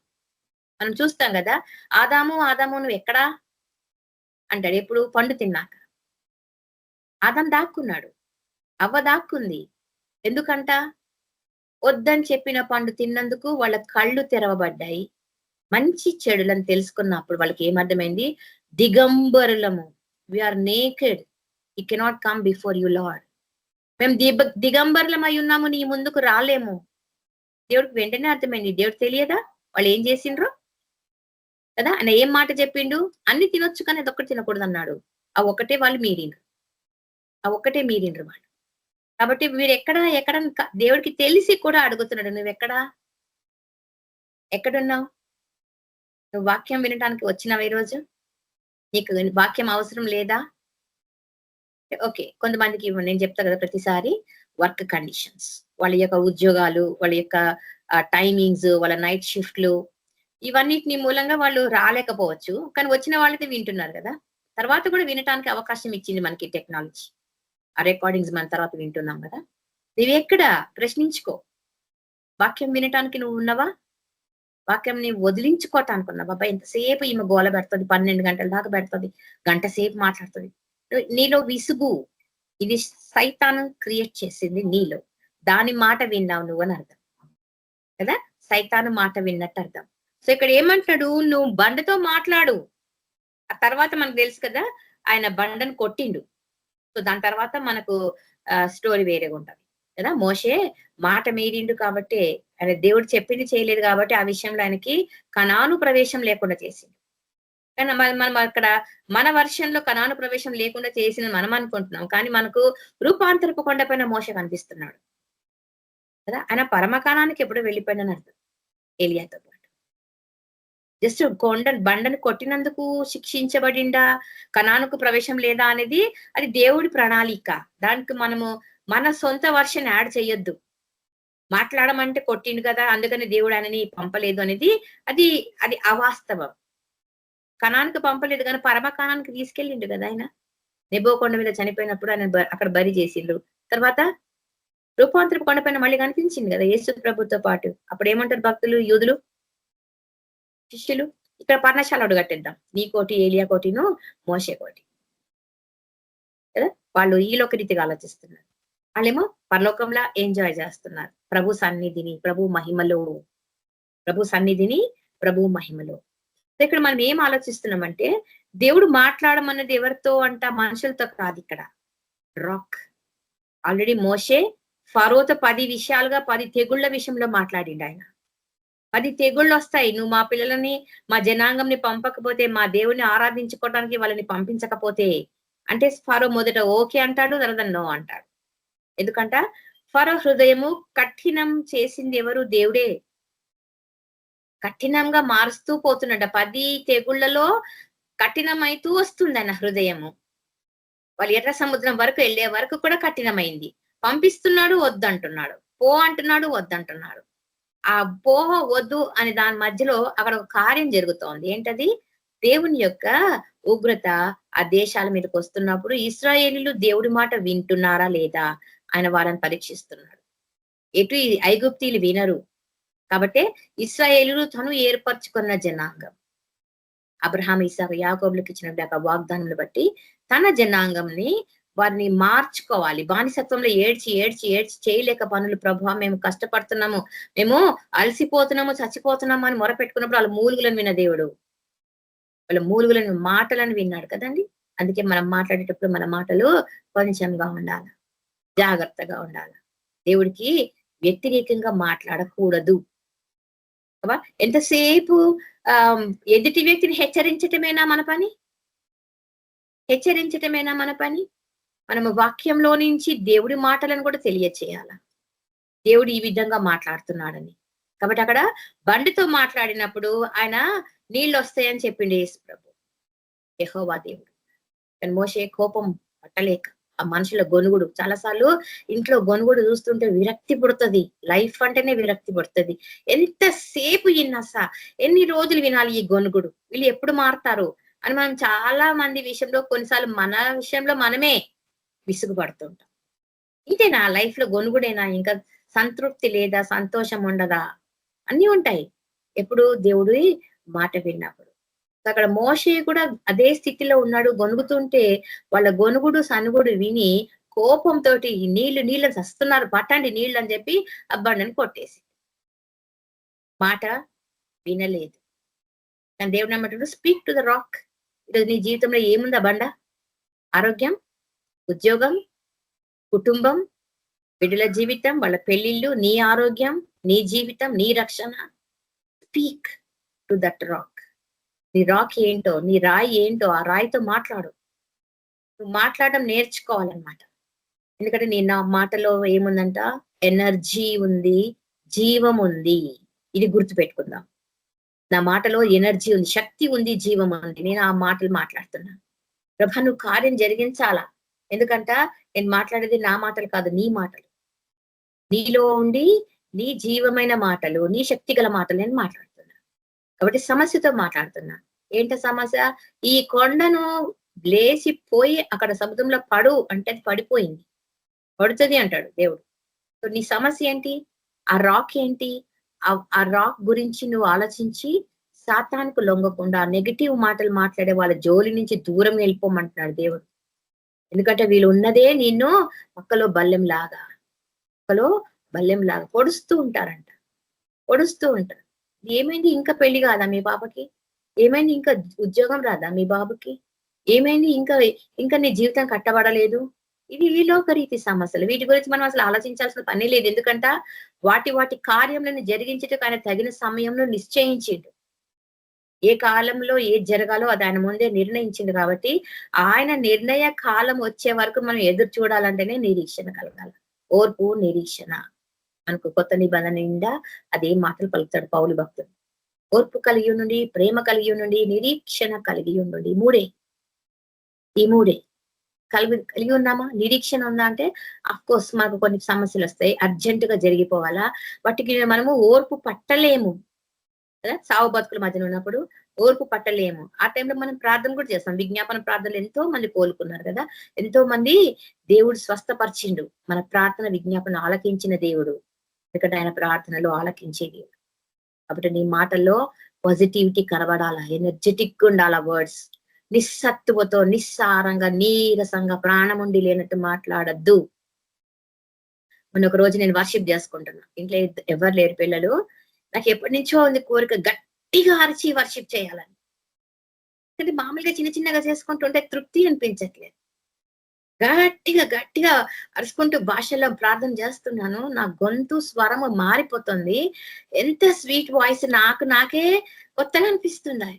మనం చూస్తాం కదా, ఆదాము నువ్వు ఎక్కడా అంటాడు. ఎప్పుడు? పండు తిన్నాక. ఆదాం దాక్కున్నాడు, అవ్వ దాక్కుంది. ఎందుకంట? వద్దని చెప్పిన పండు తిన్నందుకు వాళ్ళ కళ్ళు తెరవబడ్డాయి. మంచి చెడులను తెలుసుకున్నప్పుడు వాళ్ళకి ఏమర్థమైంది? దిగంబరులము, we are naked, you cannot come before you Lord. మేము దిగంబరులం అయి ఉన్నాము, నీ ముందుకు రాలేము. దేవుడికి వెంటనే అర్థమైంది. దేవుడు తెలియదా వాళ్ళు ఏం చేసిండ్రో కదా. ఆయన ఏం మాట చెప్పిండు? అన్ని తినొచ్చు కానీ అదొక్కటి తినకూడదు అన్నాడు. ఆ ఒక్కటే వాళ్ళు మీరిండ్రు, వాళ్ళు. కాబట్టి మీరు ఎక్కడ దేవుడికి తెలిసి కూడా అడుగుతున్నాడు, నువ్వు ఎక్కడున్నావు? నువ్వు వాక్యం వినడానికి వచ్చినావు ఈరోజు? నీకు వాక్యం అవసరం లేదా? ఓకే, కొంతమందికి నేను చెప్తా కదా ప్రతిసారి, వర్క్ కండిషన్స్, వాళ్ళ యొక్క ఉద్యోగాలు, వాళ్ళ యొక్క టైమింగ్స్, వాళ్ళ నైట్ షిఫ్ట్లు, ఇవన్నిటిని మూలంగా వాళ్ళు రాలేకపోవచ్చు. కానీ వచ్చిన వాళ్ళైతే వింటున్నారు కదా. తర్వాత కూడా వినటానికి అవకాశం ఇచ్చింది మనకి టెక్నాలజీ. ఆ రికార్డింగ్స్ మన తర్వాత వింటున్నాం కదా. నువ్వు ఎక్కడ? ప్రశ్నించుకో. వాక్యం వినటానికి నువ్వు ఉన్నవా? వాక్యం ని వదిలించుకోవటానికి ఉన్నావా? బాబా ఎంతసేపు ఈమె గోల పెడుతుంది, 12 గంటల దాకా పెడుతుంది, గంట సేపు మాట్లాడుతుంది. నీలో విసుగు, ఇది సైతాను క్రియేట్ చేసింది నీలో. దాని మాట విన్నావు నువ్వు అని అర్థం కదా. సైతాను మాట విన్నట్టు అర్థం. సో ఇక్కడ ఏమంటాడు? నువ్వు బండతో మాట్లాడు. ఆ తర్వాత మనకు తెలుసు కదా, ఆయన బండను కొట్టిండు. సో దాని తర్వాత మనకు స్టోరీ వేరేగా ఉంటది కదా. మోషే మాట మీరిండు కాబట్టి, ఆయన దేవుడు చెప్పింది చేయలేదు కాబట్టి ఆ విషయంలో ఆయనకి కనాను ప్రవేశం లేకుండా చేసిండు. కానీ మనం అక్కడ మన వర్షంలో కనాను ప్రవేశం లేకుండా చేసింది మనం అనుకుంటున్నాం. కానీ మనకు రూపాంతరపు కొండపైన మోషే కనిపిస్తున్నాడు కదా. ఆయన పరమకానానికి ఎప్పుడు వెళ్ళిపోయినని అర్థం. ఏలియాతో పాటు జస్ట్ బండను కొట్టినందుకు శిక్షించబడిండా, కనానుకు ప్రవేశం లేదా అనేది అది దేవుడి ప్రణాళిక. దానికి మనము మన సొంత వర్షన్ యాడ్ చేయొద్దు. మాట్లాడమంటే కొట్టిండు కదా అందుకని దేవుడు ఆయనని పంపలేదు అనేది అది అవాస్తవం. కనానికి పంపలేదు కానీ పరమకానానికి తీసుకెళ్ళిండు కదా ఆయన. నెబో కొండ మీద చనిపోయినప్పుడు ఆయన అక్కడ బరి చేసిండ్రు. తర్వాత రూపాంతరపు కొండపైన మళ్ళీ కనిపించింది కదా యేసు ప్రభుతో పాటు. అప్పుడు ఏమంటారు భక్తులు, యూదులు, శిష్యులు? ఇక్కడ పర్ణశాల కట్టేద్దాం, నీ కోటి, ఏలియా కోటిను, మోషే కోటి కదా. వాళ్ళు ఈ లోక రీతిగా ఆలోచిస్తున్నారు, వాళ్ళేమో పరలోకంలో ఎంజాయ్ చేస్తున్నారు ప్రభు సన్నిధిని, ప్రభు మహిమలో. ఇక్కడ మనం ఏం ఆలోచిస్తున్నామంటే, దేవుడు మాట్లాడమన్నది ఎవరితో అంట? మనుషులతో కాదు. ఇక్కడ రాక్. ఆల్రెడీ మోషే ఫరోతో 10 విషయాలుగా 10 తెగుళ్ల విషయంలో మాట్లాడిండు ఆయన. 10 తెగుళ్ళు వస్తాయి, నువ్వు మా పిల్లలని, మా జనాంగంని పంపకపోతే, మా దేవుని ఆరాధించుకోవడానికి వాళ్ళని పంపించకపోతే అంటే ఫరో మొదట ఓకే అంటాడు, తర్వాత నో అంటాడు. ఎందుకంట ఫరో హృదయము కఠినం చేసింది ఎవరు? దేవుడే. కఠినంగా మారుస్తూ పోతున్నాడు. 10 తెగుళ్లలో కఠినమైతూ వస్తుంది ఆయన హృదయము. వాళ్ళు ఎర్ర సముద్రం వరకు వెళ్ళే వరకు కూడా కఠినమైంది. పంపిస్తున్నాడు వద్దంటున్నాడు, పో అంటున్నాడు వద్దంటున్నాడు. ఆ పోహ వద్దు అని దాని మధ్యలో అక్కడ ఒక కార్యం జరుగుతోంది. ఏంటది? దేవుని యొక్క ఉగ్రత ఆ దేశాల మీదకి వస్తున్నప్పుడు ఇశ్రాయేలీలు దేవుడి మాట వింటున్నారా లేదా ఆయన వాళ్ళని పరీక్షిస్తున్నాడు. ఎటు ఈ ఐగుప్తీయులు వినరు కాబట్టి ఇశ్రాయేలీలు తను ఏర్పరచుకున్న జనాంగం, అబ్రహాం, ఇసాకు, యాకోబులకు ఇచ్చిన వాగ్దానం బట్టి తన జనాంగంని వారిని మార్చుకోవాలి. బానిసత్వంలో ఏడ్చి ఏడ్చి ఏడ్చి చేయలేక పనులు, ప్రభావ మేము కష్టపడుతున్నాము, మేము అలసిపోతున్నాము, చచ్చిపోతున్నాము అని మొరపెట్టుకున్నప్పుడు వాళ్ళ మూలుగులను విన్న దేవుడు వాళ్ళ మూలుగులను మాటలను విన్నాడు కదండి. అందుకే మనం మాట్లాడేటప్పుడు మన మాటలు కొంచెంగా ఉండాలి, జాగ్రత్తగా ఉండాలి. దేవుడికి వ్యతిరేకంగా మాట్లాడకూడదు. ఎంతసేపు ఎదుటి వ్యక్తిని హెచ్చరించటమేనా మన పని? హెచ్చరించటమేనా మన పని? మనము వాక్యంలో నుంచి దేవుడి మాటలను కూడా తెలియచేయాల, దేవుడు ఈ విధంగా మాట్లాడుతున్నాడని. కాబట్టి అక్కడ బండితో మాట్లాడినప్పుడు ఆయన నీళ్ళు వస్తాయని చెప్పిండు యేసు ప్రభు, యెహోవా దేవుడు. కానీ మోషే కోపం పట్టలేక ఆ మనుషుల గొనుగుడు, చాలాసార్లు ఇంట్లో గొనుగుడు చూస్తుంటే విరక్తి పుడుతుంది. లైఫ్ అంటేనే విరక్తి పుడుతుంది. ఎంతసేపు విన్నాసా, ఎన్ని రోజులు వినాలి ఈ గొనుగుడు, వీళ్ళు ఎప్పుడు మారుతారు అని మనం చాలా మంది విషయంలో, కొన్నిసార్లు మన విషయంలో మనమే విసుగుపడుతుంటాం. ఇదేనా లైఫ్ లో గొనుగుడేనా? ఇంకా సంతృప్తి లేదా? సంతోషం ఉండదా? అన్ని ఉంటాయి ఎప్పుడు దేవుడి మాట విన్నప్పుడు. అక్కడ మోషే కూడా అదే స్థితిలో ఉన్నాడు. గొనుగుతుంటే వాళ్ళ గొనుగుడు సనుగుడు విని కోపంతో నీళ్ళు చస్తున్నారు, పట్టండి నీళ్ళు అని చెప్పి ఆ బండని కొట్టేసి మాట వినలేదు. కానీ దేవుడు ఏమంటాడు? Speak to the rock. ఈరోజు నీ జీవితంలో ఏముందా బండ? ఆరోగ్యం, ఉద్యోగం, కుటుంబం, బిడ్డల జీవితం, వాళ్ళ పెళ్లిళ్ళు, నీ ఆరోగ్యం, నీ జీవితం, నీ రక్షణ. Speak to that rock. నీ రాక్ ఏంటో, నీ రాయి ఏంటో ఆ రాయితో మాట్లాడు. నువ్వు మాట్లాడడం నేర్చుకోవాలన్నమాట. ఎందుకంటే నీ నా మాటలో ఏముందంట? ఎనర్జీ ఉంది, జీవం ఉంది. ఇది గుర్తుపెట్టుకుందాం. నా మాటలో ఎనర్జీ ఉంది, శక్తి ఉంది, జీవం ఉంది. నేను ఆ మాటలు మాట్లాడుతున్నా. ప్రభా నువ్వు కార్యం జరిగించాలా. ఎందుకంట నేను మాట్లాడేది నా మాటలు కాదు, నీ మాటలు. నీలో ఉండి నీ జీవమైన మాటలు, నీ శక్తి గల మాటలు నేను మాట్లాడుతున్నా. కాబట్టి సమస్యతో మాట్లాడుతున్నా. ఏంట సమస్య? ఈ కొండను లేచిపోయి అక్కడ సముద్రంలో పడు అంటే అది పడిపోయింది, పడుతుంది అంటాడు దేవుడు. సో నీ సమస్య ఏంటి? ఆ రాక్ ఏంటి? ఆ రాక్ గురించి నువ్వు ఆలోచించి సాతానుకు లొంగకుండా నెగిటివ్ మాటలు మాట్లాడే వాళ్ళ జోలి నుంచి దూరం వెళ్ళిపోమంటున్నాడు దేవుడు. ఎందుకంటే వీళ్ళు ఉన్నదే నిన్ను పక్కలో బల్లెం లాగా పొడుస్తూ ఉంటారంట, పొడుస్తూ ఉంటారు. ఏమైంది? ఇంకా పెళ్లి కాదా మీ బాబుకి? ఏమైంది? ఇంకా ఉద్యోగం రాదా మీ బాబుకి? ఏమైంది? ఇంకా నీ జీవితం కట్టబడలేదు? ఇది ఈ లోకరీతి సమస్యలు. వీటి గురించి మనం అసలు ఆలోచించాల్సిన పని లేదు. ఎందుకంట వాటి కార్యములను జరిగించటకు ఆయన తగిన సమయంలో నిశ్చయించిండు. ఏ కాలంలో ఏది జరగాలో అది ఆయన ముందే నిర్ణయించింది. కాబట్టి ఆయన నిర్ణయ కాలం వచ్చే వరకు మనం ఎదురు చూడాలంటేనే నిరీక్షణ కలగాలి. ఓర్పు, నిరీక్షణ. మనకు కొత్త నిబంధన నిండా అదే మాటలు పలుకుతాడు పౌలు భక్తుడు. ఓర్పు కలిగి ఉండి, ప్రేమ కలిగి ఉండి, నిరీక్షణ కలిగి ఉండి. ఈ మూడే కలిగి ఉన్నామా? నిరీక్షణ ఉందా అంటే అఫ్ కోర్స్ మనకు కొన్ని సమస్యలు వస్తాయి, అర్జెంట్ గా జరిగిపోవాలా. వాటికి మనము ఓర్పు పట్టలేము కదా. సావు బతుకుల మధ్యన ఉన్నప్పుడు ఓర్పు పట్టలేము. ఆ టైంలో మనం ప్రార్థన కూడా చేస్తాం. విజ్ఞాపన ప్రార్థనలు ఎంతో మంది కోలుకున్నారు కదా. ఎంతో మంది దేవుడు స్వస్థపరిచిండు. మన ప్రార్థన విజ్ఞాపన ఆలకించిన దేవుడు. ఎందుకంటే ఆయన ప్రార్థనలో ఆలకించే దేవుడు. కాబట్టి నీ మాటల్లో పాజిటివిటీ కనబడాలా, ఎనర్జెటిక్ ఉండాలా వర్డ్స్. నిస్సత్తువతో, నిస్సారంగా, నీరసంగా, ప్రాణం ఉండి లేనట్టు మాట్లాడద్దు. మొన్న ఒక రోజు నేను వర్షిప్ చేసుకుంటున్నా. ఇంట్లో ఎవరు లేరు పిల్లలు. నాకు ఎప్పటి నుంచో ఉంది కోరిక గట్టిగా అరిచి వర్షిప్ చేయాలని. కానీ మామూలుగా చిన్న చిన్నగా చేసుకుంటుంటే తృప్తి అనిపించట్లేదు. గట్టిగా అరుచుకుంటూ భాషల్లో ప్రార్థన చేస్తున్నాను. నా గొంతు స్వరము మారిపోతుంది. ఎంత స్వీట్ వాయిస్, నాకే కొత్తగా అనిపిస్తుంది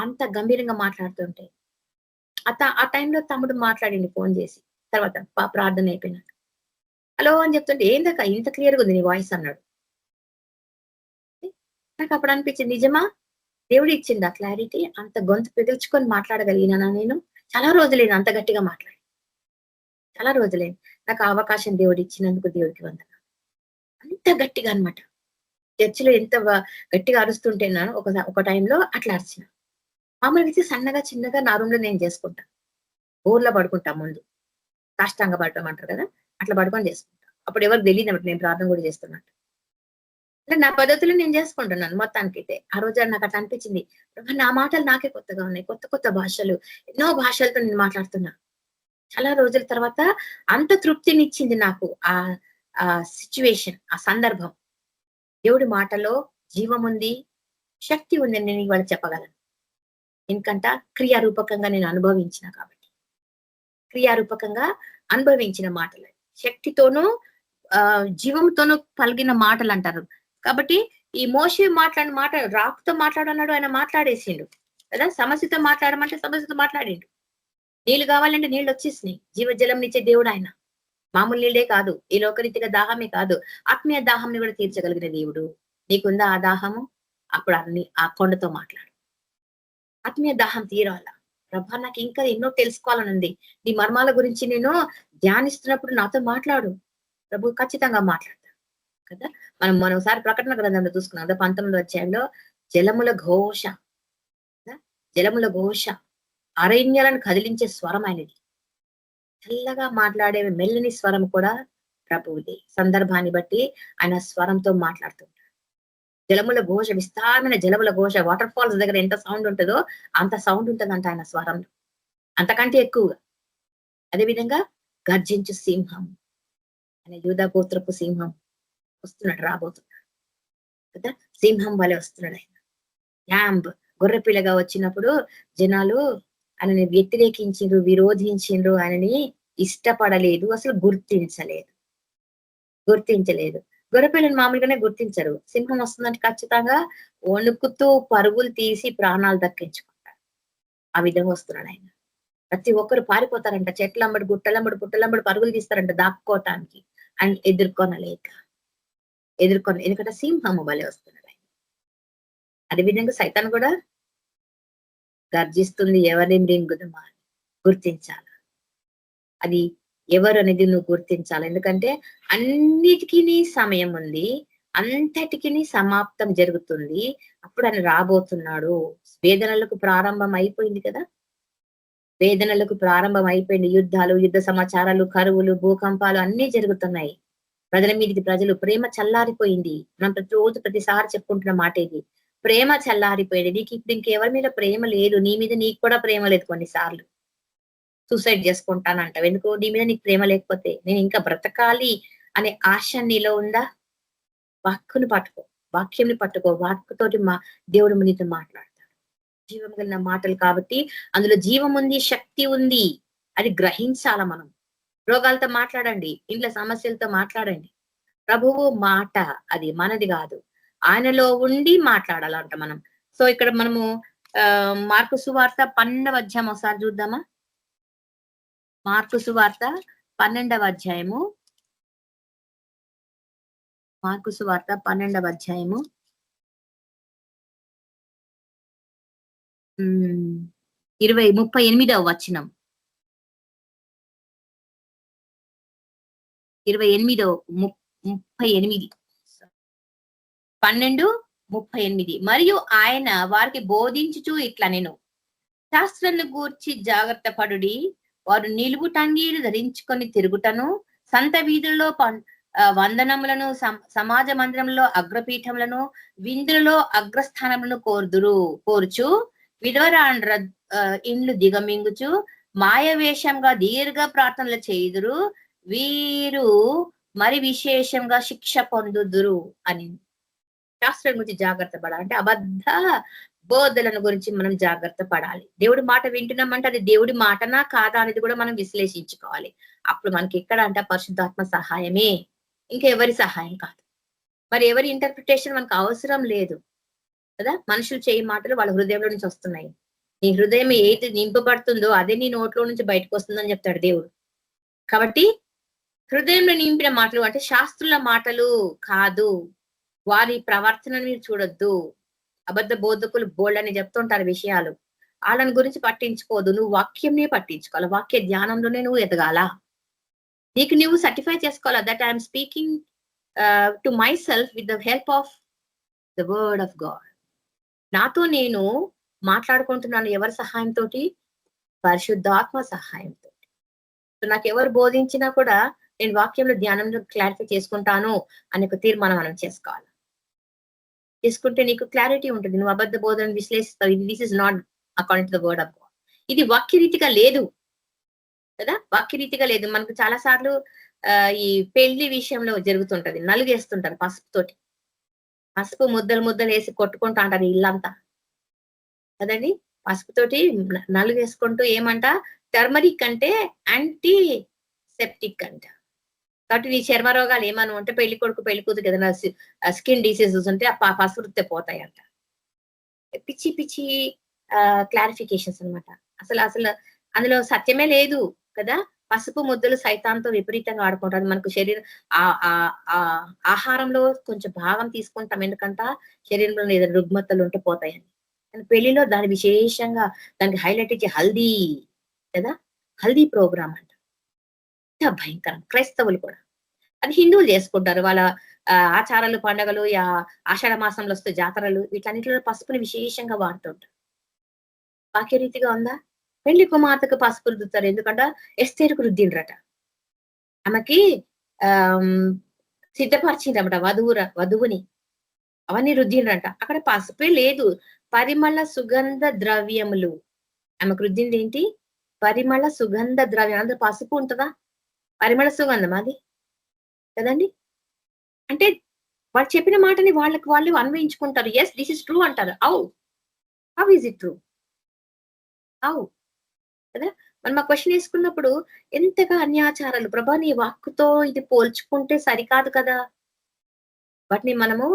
అంత గంభీరంగా మాట్లాడుతుంటే. ఆ టైంలో తమ్ముడు మాట్లాడింది ఫోన్ చేసి. తర్వాత ప్రార్థన అయిపోయినాక హలో అని చెప్తుంటే, ఏందక్క ఇంత క్లియర్గా ఉంది నీ వాయిస్ అన్నాడు. నాకు అప్పుడు అనిపించింది, నిజమా దేవుడు ఇచ్చింది ఆ క్లారిటీ. అంత గొంతు పిదుల్చుకొని మాట్లాడగలిగినా నేను చాలా రోజులైంది అంత గట్టిగా మాట్లాడి. చాలా రోజులైంది. నాకు ఆ అవకాశం దేవుడు ఇచ్చినందుకు దేవుడికి వందనాలు. అంత గట్టిగా అన్నమాట. చర్చిలో ఎంత గట్టిగా అరుస్తుంటేనాను ఒక టైంలో అట్లా అరిచిన. మామూలుగా అయితే సన్నగా చిన్నగా నా రూమ్‌లో నేను చేసుకుంటా. బోర్లా పడుకుంటా ముందు. సాష్టాంగ పడటం అంటారు కదా! అట్లా పడుకొని చేసుకుంటా. అప్పుడు ఎవరికి తెలీదన్నమాట నేను ప్రార్థన కూడా చేస్తున్నట్టు. అంటే నా పద్ధతిలో నేను చేసుకుంటున్నాను మొత్తానికైతే. ఆ రోజు నాకు అట్లా అనిపించింది. ప్రభా నా మాటలు నాకే కొత్తగా ఉన్నాయి. కొత్త కొత్త భాషలు, ఎన్నో భాషలతో నేను మాట్లాడుతున్నా. చాలా రోజుల తర్వాత అంత తృప్తినిచ్చింది నాకు ఆ సిట్యుయేషన్, ఆ సందర్భం. దేవుడి మాటలో జీవముంది, శక్తి ఉందని నేను ఇవాళ చెప్పగలను. ఎందుకంట క్రియారూపకంగా నేను అనుభవించిన కాబట్టి. క్రియారూపకంగా అనుభవించిన మాటలు. శక్తితోనూ జీవంతోనూ పలిగిన మాటలంటారు. కాబట్టి ఈ మోషే మాట్లాడిన మాట రాకుతో మాట్లాడన్నాడు, ఆయన మాట్లాడేసిండు కదా! సమస్యతో మాట్లాడమంటే సమస్యతో మాట్లాడిండు. నీళ్లు కావాలంటే నీళ్ళు వచ్చేసినాయి. జీవజలం నిచ్చే దేవుడు ఆయన. మామూలు నీళ్ళే కాదు, ఈ లోకరీతిగా దాహమే కాదు, ఆత్మీయ దాహంని కూడా తీర్చగలిగిన దేవుడు. నీకుందా ఆ దాహము? అప్పుడు ఆ కొండతో మాట్లాడు. ఆత్మీయ దాహం తీరాల. ప్రభా నాకు ఇంకా ఎన్నో తెలుసుకోవాలనుంది. నీ మర్మాల గురించి నేను ధ్యానిస్తున్నప్పుడు నాతో మాట్లాడు. ప్రభు ఖచ్చితంగా మాట్లాడతాడు కదా! మనం ఒకసారి ప్రకటన గ్రంథంలో చూసుకున్నాం కదా! 19వ అధ్యాయంలో జలముల ఘోష కదా! జలముల ఘోష, అరణ్యాలను కదిలించే స్వరం ఆయనది. చల్లగా మాట్లాడే మెల్లని స్వరం కూడా ప్రభువుది. సందర్భాన్ని బట్టి ఆయన స్వరంతో మాట్లాడుతుంటాడు. జలముల ఘోష, విస్తారమైన జలముల ఘోష, వాటర్ ఫాల్స్ దగ్గర ఎంత సౌండ్ ఉంటుందో అంత సౌండ్ ఉంటుందంట ఆయన స్వరంలో. అంతకంటే ఎక్కువగా. అదేవిధంగా గర్జించు సింహం, ఆయన యూదా గోత్రపు సింహం వస్తున్నాడు, రాబోతున్నాడు కదా! సింహం వలె వస్తున్నాడు ఆయన. యాంబ్ గొర్రెపిల్లగా వచ్చినప్పుడు జనాలు ఆయనని వ్యతిరేకించిండ్రు, విరోధించిండ్రు, ఆయనని ఇష్టపడలేదు, అసలు గుర్తించలేదు. గొర్రెపిల్లని మామూలుగానే గుర్తించరు. సింహం వస్తుందంటే ఖచ్చితంగా వణుకుతూ పరుగులు తీసి ప్రాణాలు దక్కించుకుంటారు. ఆ విధంగా వస్తున్నాడు ఆయన. ప్రతి ఒక్కరు పారిపోతారంట. చెట్లమ్మడి, గుట్టలమ్మడి, పుట్టలమ్మడి పరుగులు తీస్తారంట దాక్కోటానికి. అండ్ ఎందుకంటే సింహము వలె వస్తున్నాడు ఆయన. అదేవిధంగా సైతాన్ కూడా గర్జిస్తుంది, ఎవరిని మృంగుదమా అని గుర్తించాలి. అది ఎవరు అనేది నువ్వు గుర్తించాలి. ఎందుకంటే అన్నిటికీ సమయం ఉంది, అంతటికి సమాప్తం జరుగుతుంది. అప్పుడు ఆయన రాబోతున్నాడు. వేదనలకు ప్రారంభం అయిపోయింది కదా! వేదనలకు ప్రారంభం అయిపోయింది. యుద్ధాలు, యుద్ధ సమాచారాలు, కరువులు, భూకంపాలు అన్ని జరుగుతున్నాయి. ప్రజల మీదకి ప్రేమ చల్లారిపోయింది. మనం ప్రతిసారి చెప్పుకుంటున్న మాట ఇది. ప్రేమ చల్లారిపోయింది. నీకు ఇప్పుడు ఇంకెవరి మీద ప్రేమ లేదు. నీ మీద నీకు కూడా ప్రేమ లేదు కొన్నిసార్లు. సూసైడ్ చేసుకుంటానంటావు. ఎందుకు? నీ మీద నీకు ప్రేమ లేకపోతే. నేను ఇంకా బ్రతకాలి అనే ఆశ నీలో ఉందా? వాక్కుని పట్టుకో, వాక్యంని పట్టుకో. వాక్కుతోటి దేవుడు నీతో మాట్లాడతాడు. జీవం కలిగిన మాటలు కాబట్టి అందులో జీవం ఉంది, శక్తి ఉంది. అది గ్రహించాల మనం. రోగాలతో మాట్లాడండి, ఇంట్లో సమస్యలతో మాట్లాడండి. ప్రభువు మాట అది మనది కాదు, ఆయనలో ఉండి మాట్లాడాలంట మనం. సో ఇక్కడ మనము మార్కు సువార్త 12వ అధ్యాయం ఒకసారి చూద్దామా? మార్కు సువార్త 12వ అధ్యాయము. మార్కు సువార్త 12వ అధ్యాయము 38వ వచనం. 38 12:38. మరియు ఆయన వారికి బోధించుచు ఇట్లా నేను శాస్త్రాన్ని గూర్చి జాగ్రత్త పడుడి. వారు నిలువుటంగీలు ధరించుకొని తిరుగుటను, సంత వీధుల్లో వందనములను, సమాజ మందిరంలో అగ్రపీఠములను, విందులలో అగ్రస్థానములను కోరుచు, విధవరాండ్ర ఇండ్లు దిగమింగుచు, మాయవేషంగా దీర్ఘ ప్రార్థనలు చేయుదురు. వీరు మరి విశేషంగా శిక్ష పొందుదురు అని. శాస్త్రం గురించి జాగ్రత్త పడాలి అంటే అబద్ధ బోధలను గురించి మనం జాగ్రత్త పడాలి. దేవుడి మాట వింటున్నామంటే అది దేవుడి మాటనా కాదా అనేది కూడా మనం విశ్లేషించుకోవాలి. అప్పుడు మనకి ఎక్కడ అంటే పరిశుద్ధాత్మ సహాయమే, ఇంకా ఎవరి సహాయం కాదు. మరి ఎవరి ఇంటర్ప్రిటేషన్ మనకు అవసరం లేదు కదా! మనుషులు చేయి మాటలు వాళ్ళ హృదయంలో నుంచి వస్తున్నాయి. నీ హృదయం ఏది నింపబడుతుందో అదే నీ నోట్లో నుంచి బయటకు వస్తుందని చెప్తాడు దేవుడు. కాబట్టి హృదయంలో నింపిన మాటలు అంటే శాస్త్రుల మాటలు కాదు. వారి ప్రవర్తనను మీరు చూడొద్దు. అబద్ధ బోధకులు బోల్డ్ అని చెప్తుంటారు విషయాలు. వాళ్ళని గురించి పట్టించుకోదు. నువ్వు వాక్యంనే పట్టించుకోవాలి. వాక్య ధ్యానంలోనే నువ్వు ఎదగాల. నీకు నువ్వు సర్టిఫై చేసుకోవాలా that I'm speaking to my self with the help of the word of God. నాతో నేను మాట్లాడుకుంటున్నాను ఎవరి సహాయంతో? పరిశుద్ధాత్మ సహాయంతో. నాకు ఎవరు బోధించినా కూడా నేను వాక్యంలో ధ్యానంలో క్లారిఫై చేసుకుంటాను అనే ఒక తీర్మానం మనం చేసుకోవాలి. చేసుకుంటే నీకు క్లారిటీ ఉంటుంది. నువ్వు అబద్ధ బోధన విశ్లేషిస్తావు. This is not according to the word of God. ఇది వాక్యరీతిగా లేదు కదా, వాక్యరీతిగా లేదు. మనకు చాలా సార్లు ఈ పెళ్లి విషయంలో జరుగుతుంటది. నలుగేస్తుంటారు పసుపుతోటి. పసుపు ముద్దలు ముద్దలు వేసి కొట్టుకుంటా అంటారు ఇల్లంతా కదండి. పసుపుతోటి నలుగేసుకుంటూ ఏమంట, టర్మరిక్ అంటే యాంటీ సెప్టిక్ అంట. కాబట్టి నీ చర్మ రోగాలు ఏమను అంటే పెళ్లి కొడుకు పెళ్లి కూతురు ఏదైనా స్కిన్ డిసీజెస్ ఉంటే ఆ పసురుతే పోతాయంట. పిచ్చి పిచ్చి క్లారిఫికేషన్స్ అనమాట. అసలు అసలు అందులో సత్యమే లేదు కదా. పసుపు ముద్దలు సైతాంతో విపరీతంగా ఆడుకుంటారు. మనకు శరీరం ఆహారంలో కొంచెం భాగం తీసుకుంటాం, ఎందుకంట శరీరంలో ఏదైనా రుగ్మతలు ఉంటే పోతాయని. పెళ్లిలో దాని విశేషంగా దానికి హైలైట్ ఇచ్చే హల్దీ కదా, హల్దీ ప్రోగ్రామ్ అంట. భయంకరం. క్రైస్తవులు కూడా అది హిందువులు చేసుకుంటారు. వాళ్ళ ఆచారాలు, పండుగలు, ఆషాఢ మాసంలో వస్తే జాతరలు, వీటన్నిటిలో పసుపుని విశేషంగా వాడుతుంటారు. వాక్యరీతిగా ఉందా? పెళ్లి కుమార్తెకు పసుపు రుద్దుతారు. ఎందుకంటే ఎస్తేరుకు రుద్దిండ్రట. ఆమెకి సిద్ధపరిచిండ్రట వధువుని. అవన్నీ రుద్దిండ్రట. అక్కడ పసుపే లేదు, పరిమళ సుగంధ ద్రవ్యములు. ఆమెకు రుద్దింది ఏంటి? పరిమళ సుగంధ ద్రవ్యం. అందులో పసుపు ఉంటుందా? పరిమళ సుగంధం అది కదండి. అంటే వాళ్ళు చెప్పిన మాటని వాళ్ళకి వాళ్ళు అన్వయించుకుంటారు. ఎస్ దిస్ ఇస్ ట్రూ అంటారు. How is it true? How కదా. మనం ఆ క్వశ్చన్ వేసుకున్నప్పుడు ఎంతగా అన్యాచారాలు ప్రభా నీ వాక్కుతో ఇది పోల్చుకుంటే సరికాదు కదా. వాటిని మనము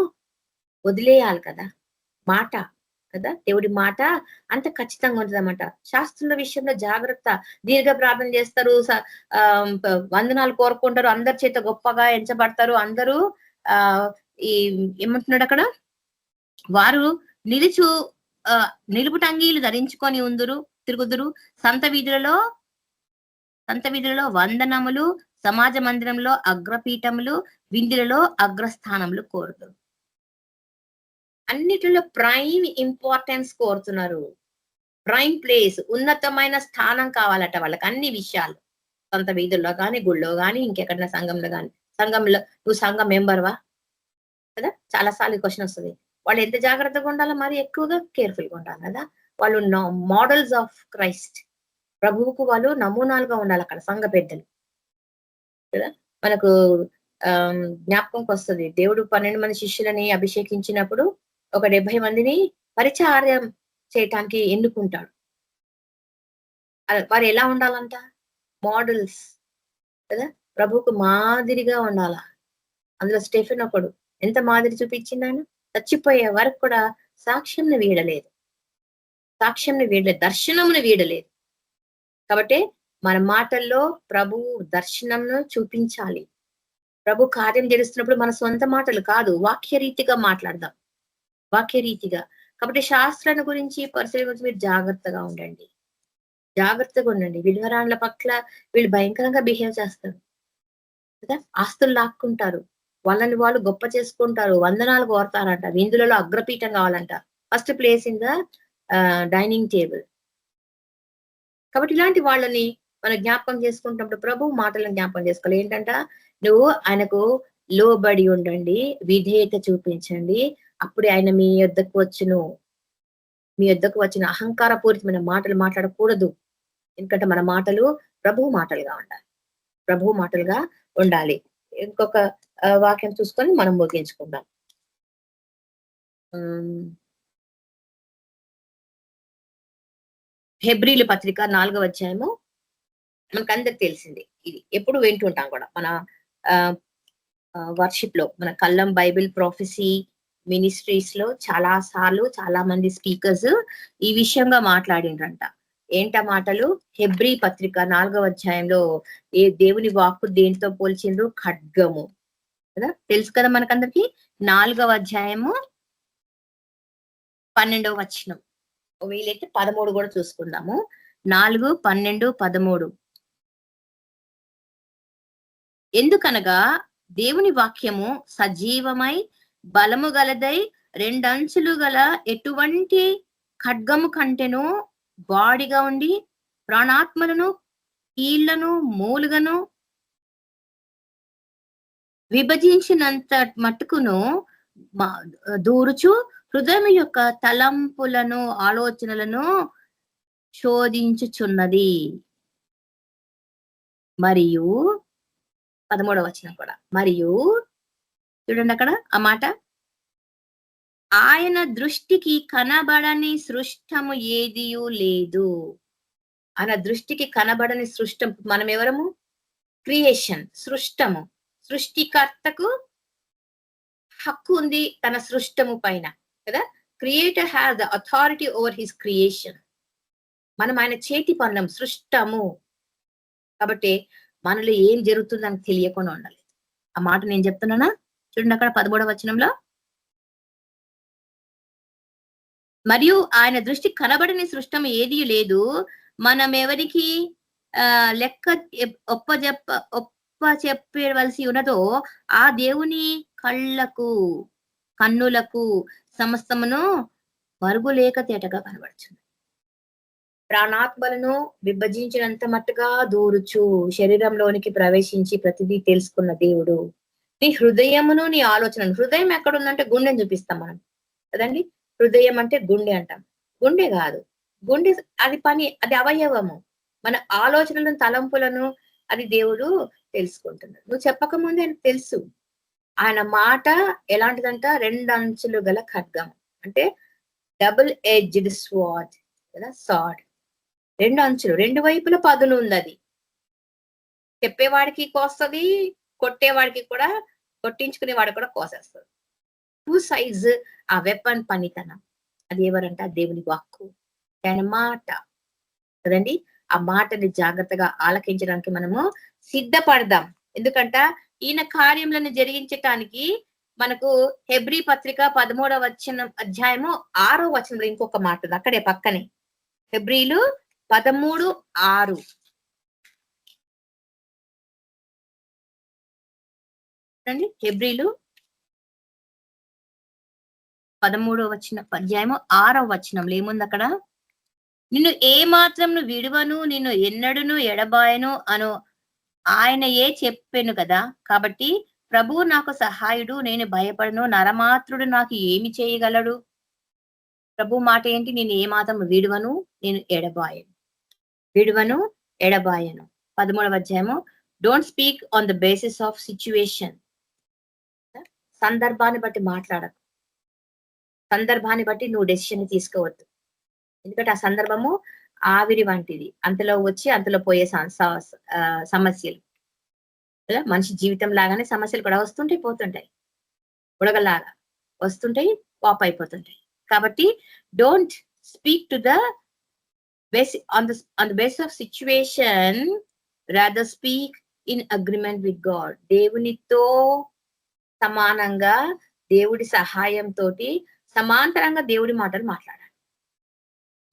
వదిలేయాలి కదా. మాట కదా, దేవుడి మాట అంత ఖచ్చితంగా ఉంటుందన్నమాట. శాస్త్రుల విషయంలో జాగ్రత్త. దీర్ఘ ప్రార్థన చేస్తారు, వందనాలు కోరుకుంటారు, అందరి చేత గొప్పగా ఎంచబడతారు. అందరూ ఈ ఏమంటున్నాడు అక్కడ, వారు నిలుపుటంగీలు ధరించుకొని తిరుగుదురు, సంత వీధులలో వందనములు, సమాజ మందిరంలో అగ్రపీఠములు, విందులలో అగ్రస్థానములు కోరుతారు. అన్నిటిలో ప్రైమ్ ఇంపార్టెన్స్ కోరుతున్నారు. ప్రైమ్ ప్లేస్, ఉన్నతమైన స్థానం కావాలట వాళ్ళకి అన్ని విషయాలు. సొంత వీధుల్లో కానీ, గుళ్ళో కానీ, ఇంకెక్కడైనా సంఘంలో కానీ. సంఘంలో నువ్వు సంఘం మెంబర్వా కదా. చాలా సార్లు క్వశ్చన్ వస్తుంది. వాళ్ళు ఎంత జాగ్రత్తగా ఉండాలో మరి ఎక్కువగా కేర్ఫుల్గా ఉండాలి కదా. వాళ్ళు మోడల్స్ ఆఫ్ క్రైస్ట్, ప్రభువుకు వాళ్ళు నమూనాలుగా ఉండాలి అక్కడ సంఘ పెద్దలు కదా. మనకు జ్ఞాపకంకి వస్తుంది, దేవుడు 12 మంది శిష్యులని అభిషేకించినప్పుడు ఒక 70 మందిని పరిచర్యం చేయటానికి ఎన్నుకుంటాడు. వారు ఎలా ఉండాలంట? మోడల్స్ కదా, ప్రభువుకు మాదిరిగా ఉండాలా. అందులో స్టెఫెన్ ఒకడు. ఎంత మాదిరి చూపించింది ఆయన? చచ్చిపోయే వరకు కూడా సాక్ష్యంను వీడలేదు, దర్శనమును వీడలేదు. కాబట్టి మన మాటల్లో ప్రభు దర్శనంను చూపించాలి. ప్రభు కార్యం చేస్తున్నప్పుడు మన సొంత మాటలు కాదు, వాక్యరీతిగా మాట్లాడదాం, వాక్యరీతిగా. కాబట్టి శాస్త్రాన్ని గురించి పరిశీలన గురించి మీరు జాగ్రత్తగా ఉండండి. విధవరాండ్ల పట్ల వీళ్ళు భయంకరంగా బిహేవ్ చేస్తారు కదా. ఆస్తులు లాక్కుంటారు, వాళ్ళని వాళ్ళు గొప్ప చేసుకుంటారు, వందనాలు కోరతారంట, విందులలో అగ్రపీఠం కావాలంట, first place in the dining table. కాబట్టి ఇలాంటి వాళ్ళని మనం జ్ఞాపకం చేసుకుంటున్నప్పుడు ప్రభు మాటలను జ్ఞాపకం చేసుకోవాలి. ఏంటంట, నువ్వు ఆయనకు లోబడి ఉండండి, విధేయత చూపించండి, అప్పుడే ఆయన మీ యొద్దకు వచ్చిన అహంకారపూరితమైన మాటలు మాట్లాడకూడదు. ఎందుకంటే మన మాటలు ప్రభు మాటలుగా ఉండాలి. ఇంకొక వాక్యం చూసుకొని మనం ముగించుకుందాం. హెబ్రీల పత్రిక 4వ అధ్యాయము. మనకందరికి తెలిసింది, ఇది ఎప్పుడు వింటుంటాం కూడా మన వర్షిప్ లో, మన కల్లం బైబిల్ ప్రొఫెసీ మినిస్ట్రీస్ లో చాలా సార్లు చాలా మంది స్పీకర్స్ ఈ విషయంగా మాట్లాడిండ్రంట. ఏంట మాటలు? హెబ్రీ పత్రిక 4వ అధ్యాయంలో దేవుని వాక్కు దేనితో పోల్చిండ్రు? ఖడ్గము కదా. తెలుసు కదా మనకందరికి. 4వ అధ్యాయము 12వ వచనం. వీలైతే 13 కూడా చూసుకుందాము. 4, 12, 13. ఎందుకనగా దేవుని వాక్యము సజీవమై బలము గలదై రెండంచులు గల ఎటువంటి ఖడ్గము కంటెను బాడిగా ఉండి ప్రాణాత్మలను కీళ్లను మూలుగను విభజించినంత మట్టుకును దూరుచు హృదయం యొక్క తలంపులను ఆలోచనలను శోధించుచున్నది. మరియు 13వ వచనం కూడా. మరియు చూడండి అక్కడ ఆ మాట, ఆయన దృష్టికి కనబడని సృష్టము ఏదియూ లేదు. ఆయన దృష్టికి కనబడని సృష్టం. మనం ఎవరము? క్రియేషన్, సృష్టము. సృష్టికర్తకు హక్కు ఉంది తన సృష్టము పైన కదా. Creator has the authority over his creation. మనం ఆయన చేతి పనులం, సృష్టము. కాబట్టి మనలో ఏం జరుగుతుందని తెలియకుండా ఉండాలి. ఆ మాట నేను చెప్తున్నానా? చూడండి అక్కడ 13వ వచనంలో, మరియు ఆయన దృష్టి కనబడని సృష్టం ఏది లేదు, మనం ఎవరికి లెక్క చెప్పవలసి ఉన్నదో ఆ దేవుని కన్నులకు సమస్తమును మరుగులేక తేటగా కనబడుతుంది. ప్రాణాత్మలను విభజించినంత మట్టుగా దూరుచు శరీరంలోనికి ప్రవేశించి ప్రతిదీ తెలుసుకున్న దేవుడు నీ హృదయమును నీ ఆలోచనను. హృదయం ఎక్కడుందంటే గుండెని చూపిస్తాం మనం కదండి. హృదయం అంటే గుండె అంటాం. గుండె కాదు, గుండె అది పని, అది అవయవము. మన ఆలోచనలను తలంపులను అది దేవుడు తెలుసుకుంటున్నాడు. నువ్వు చెప్పకముందే ఆయనకు తెలుసు. ఆయన మాట ఎలాంటిదంట? 2 అంచులు గల ఖడ్గం, అంటే డబుల్ ఎడ్జ్డ్ స్వార్డ్ కదా, సాడ్. 2 అంచులు, 2 వైపుల పదును ఉంది. అది చెప్పేవాడికి కోస్తుంది, కొట్టేవాడికి కూడా, కొట్టించుకునేవాడు కూడా కోసేస్తుంది. 2 సైడ్స్ ఆ వెపన్ పనితనం. అది ఎవరంట? దేవుని వాక్కు, ఆయన మాట కదండి. ఆ మాటని జాగ్రత్తగా ఆలకించడానికి మనము సిద్ధపడదాం. ఎందుకంట ఈయన కార్యములను జరిగించటానికి మనకు హెబ్రీ పత్రిక 13వ అధ్యాయము 6వ వచనంలో ఇంకొక మాట ఉంది అక్కడే పక్కనే. హెబ్రీలు 13:6. హెబ్రీలు 13వ అధ్యాయము 6వ వచనంలో ఏముంది అక్కడ? నిన్ను ఏ మాత్రం విడువను, నిన్ను ఎన్నడును ఎడబాయను అను ఆయన చెప్పాను కదా. కాబట్టి ప్రభువు నాకు సహాయుడు, నేను భయపడను, నరమాత్రుడు నాకు ఏమి చేయగలడు? ప్రభు మాట ఏంటి? నేను ఏ మాత్రం విడువను, నేను ఎడబాయను. విడువను, ఎడబాయను. 13వ అధ్యాయము. Don't speak on the basis of situation. సందర్భాన్ని బట్టి మాట్లాడకు. సందర్భాన్ని బట్టి నువ్వు డెసిషన్ తీసుకోవద్దు. ఎందుకంటే ఆ సందర్భము ఆవిరి వంటిది, అంతలో వచ్చి అంతలో పోయే సమస్యలు కదా. మనిషి జీవితం లాగానే సమస్యలు కూడా వస్తుంటాయి, పోతుంటాయి, ఉడగలాగా వస్తుంటాయి, పాప్ అయిపోతుంటాయి. కాబట్టి don't speak to the basis on the basis of situation, rather speak in agreement with God. దేవునితో సమానంగా, దేవుడి సహాయంతో సమాంతరంగా దేవుడి మాటలు మాట్లాడాలి.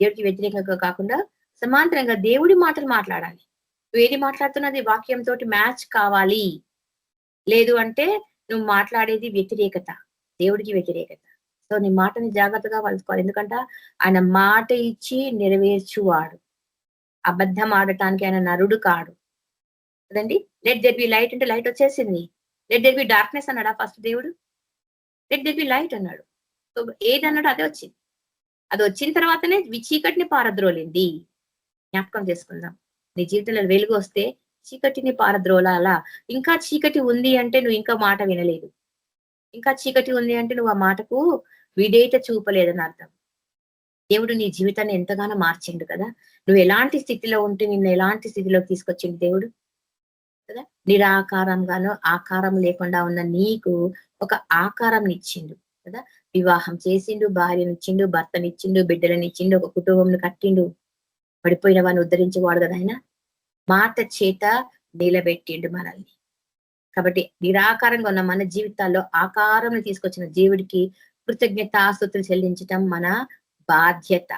దేవుడికి వ్యతిరేకంగా కాకుండా సమాంతరంగా దేవుడి మాటలు మాట్లాడాలి. నువ్వు ఏది మాట్లాడుతున్నది వాక్యంతో మ్యాచ్ కావాలి. లేదు అంటే నువ్వు మాట్లాడేది వ్యతిరేకత, దేవుడికి వ్యతిరేకత. సో నీ మాటని జాగ్రత్తగా వలుచుకోవాలి. ఎందుకంటే ఆయన మాట ఇచ్చి నెరవేర్చువాడు. అబద్ధం ఆడటానికి ఆయన నరుడు కాడు కదండి. లెట్ దెర్ బి లైట్ అంటే లైట్ వచ్చేసింది. లెట్ దెర్ బి డార్క్నెస్ అన్నాడా ఫస్ట్ దేవుడు? లెట్ దెర్ బి లైట్ అన్నాడు. సో ఏదన్నాడు అదే వచ్చింది. అది వచ్చిన తర్వాతనే చీకటిని పారద్రోలింది. జ్ఞాపకం చేసుకుందాం. నీ జీవితంలో వెలుగు వస్తే చీకటిని పారద్రోలాలా. ఇంకా చీకటి ఉంది అంటే నువ్వు ఇంకా మాట వినలేదు. ఇంకా చీకటి ఉంది అంటే నువ్వు ఆ మాటకు విధేయత చూపలేదని అర్థం. దేవుడు నీ జీవితాన్ని ఎంతగానో మార్చిండు కదా. నువ్వు ఎలాంటి స్థితిలో ఉంటే నిన్ను ఎలాంటి స్థితిలోకి తీసుకొచ్చిండు దేవుడు కదా. నిరాకారంగానో ఆకారం లేకుండా ఉన్న నీకు ఒక ఆకారం ఇచ్చిండు కదా. వివాహం చేసిండు, భార్యనిచ్చిండు, భర్తనిచ్చిండు, బిడ్డలనిచ్చిండు, ఒక కుటుంబం కట్టిండు. పడిపోయిన వాడిని ఉద్ధరించేవాడు కదా ఆయన. మాట చేత నిలబెట్టిండు మనల్ని. కాబట్టి నిరాకారంగా ఉన్న మన జీవితాల్లో ఆకారం తీసుకొచ్చిన దేవుడికి కృతజ్ఞతాస్తుతులు చెల్లించటం మన బాధ్యత